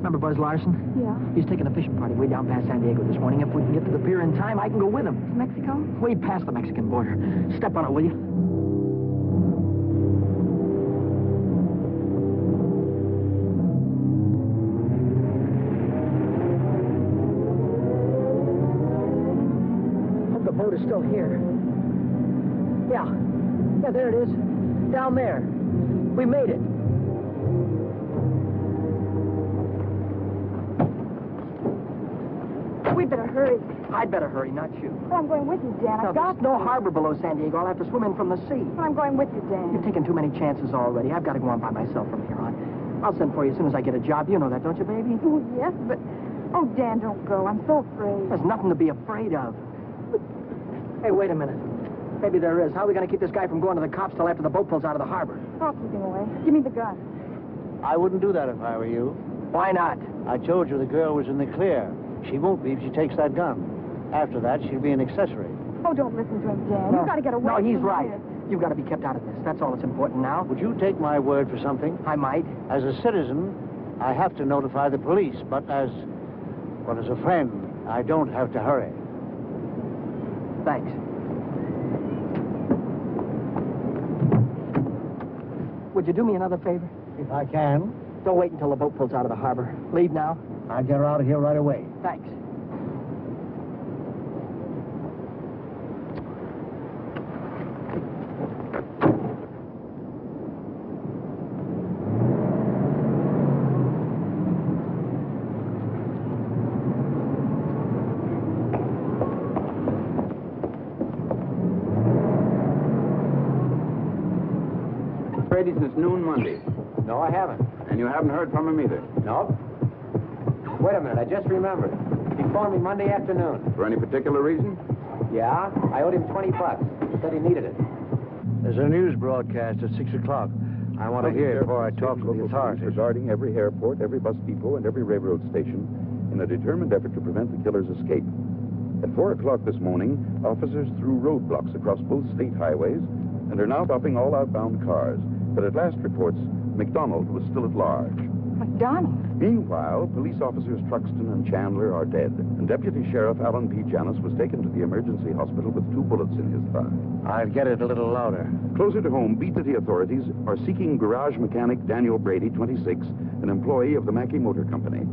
Remember Buzz Larson? Yeah. He's taking a fishing party way down past San Diego this morning. If we can get to the pier in time, I can go with him. To Mexico? Way past the Mexican border. Step on it, will you? Hope the boat is still here. Yeah, there it is. Down there. We made it. We'd better hurry. I'd better hurry, not you. Well, I'm going with you, Dan. Now, I've got there's no harbor below San Diego. I'll have to swim in from the sea. Well, I'm going with you, Dan. You've taken too many chances already. I've got to go on by myself from here on. I'll send for you as soon as I get a job. You know that, don't you, baby? Oh, yes, but... Oh, Dan, don't go. I'm so afraid. There's nothing to be afraid of. Hey, wait a minute. Maybe there is. How are we going to keep this guy from going to the cops till after the boat pulls out of the harbor? I'll keep him away. Give me the gun. I wouldn't do that if I were you. Why not? I told you the girl was in the clear. She won't be if she takes that gun. After that, she'll be an accessory. Oh, don't listen to him, Dan. You've got to get away No, he's from right. here. You've got to be kept out of this. That's all that's important now. Would you take my word for something? I might. As a citizen, I have to notify the police, but as a friend, I don't have to hurry. Thanks. Would you do me another favor? If I can, Don't wait until the boat pulls out of the harbor. Leave now. I'll get her out of here right away. Thanks. Brady since noon Monday. No, I haven't. And you haven't heard from him either. No. Wait a minute, I just remembered. He phoned me Monday afternoon. For any particular reason? Yeah, I owed him $20. He said he needed it. There's a news broadcast at 6 o'clock. I want to hear it before I talk to the authorities. Regarding every airport, every bus depot, and every railroad station in a determined effort to prevent the killer's escape. At 4 o'clock this morning, officers threw roadblocks across both state highways and are now stopping all outbound cars, But at last reports, McDonald was still at large. McDonald? Meanwhile, police officers Truxton and Chandler are dead, and Deputy Sheriff Alan P. Janis was taken to the emergency hospital with 2 bullets in his thigh. I'll get it a little louder. Closer to home, Beat City authorities are seeking garage mechanic Daniel Brady, 26, an employee of the Mackey Motor Company.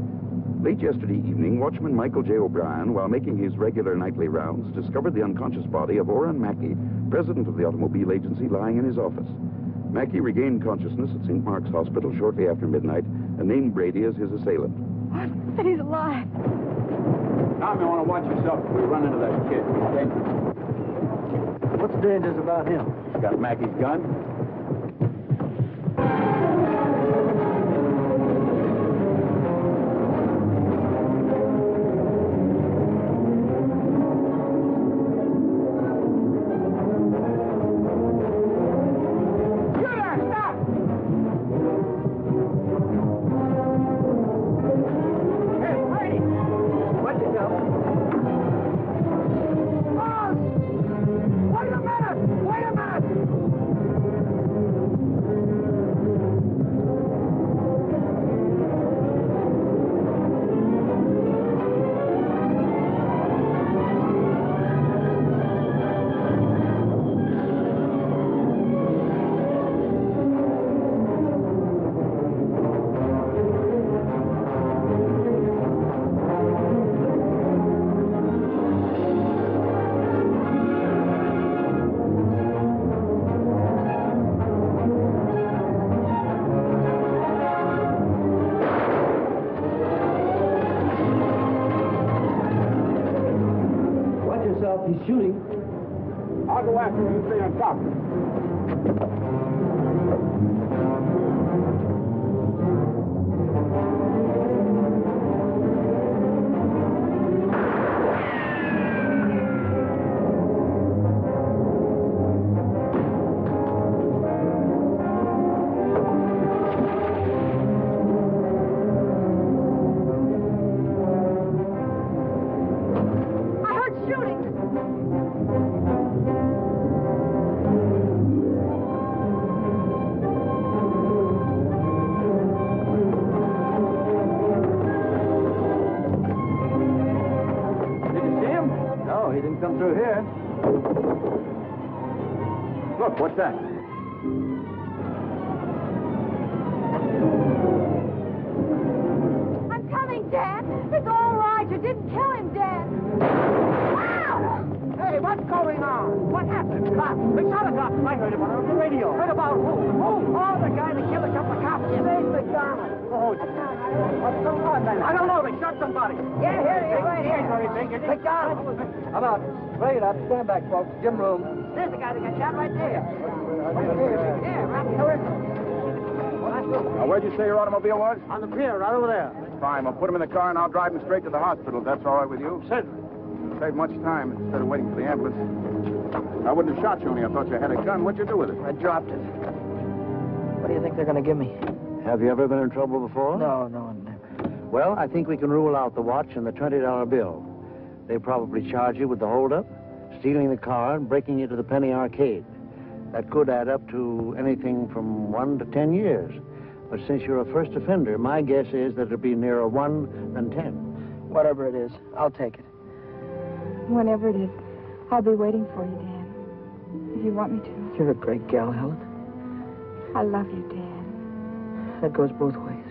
Late yesterday evening, watchman Michael J. O'Brien, while making his regular nightly rounds, discovered the unconscious body of Oren Mackey, president of the automobile agency, lying in his office. Mackey regained consciousness at St. Mark's Hospital shortly after midnight and named Brady as his assailant. What? But he's alive. Tom, you want to watch yourself if we run into that kid. He's dangerous. What's dangerous about him? He's got Mackey's gun. He's shooting. I'll go after him. You stay on top. Come through here. Look, what's that? I'm coming, Dad. It's all right. You didn't kill him, Dad. Wow! Hey, what's going on? What happened? Cops. They shot a cop. I heard about it on the radio. Heard about who? Who? Oh, the guy that killed a couple of cops. His name's McDonald. Oh, what's going on, then? I don't know. They shot somebody. Yeah, here, right here. Very big. McDonald. How about? Straight up. Stand back, folks. Gym room. There's the guy that got shot right there. Yeah, right there. Now, where'd you say your automobile was? On the pier, right over there. Fine. We'll put him in the car and I'll drive him straight to the hospital, if that's all right with you. Certainly. Save much time instead of waiting for the ambulance. I wouldn't have shot you only I thought you had a gun. What'd you do with it? I dropped it. What do you think they're going to give me? Have you ever been in trouble before? No, never. Well, I think we can rule out the watch and the $20 bill. They probably charge you with the holdup, stealing the car, and breaking into the Penny Arcade. That could add up to anything from 1 to 10 years. But since you're a first offender, my guess is that it'll be nearer 1 than 10. Whatever it is, I'll take it. Whenever it is, I'll be waiting for you, Dan. If you want me to. You're a great gal, Helen. I love you, Dan. That goes both ways.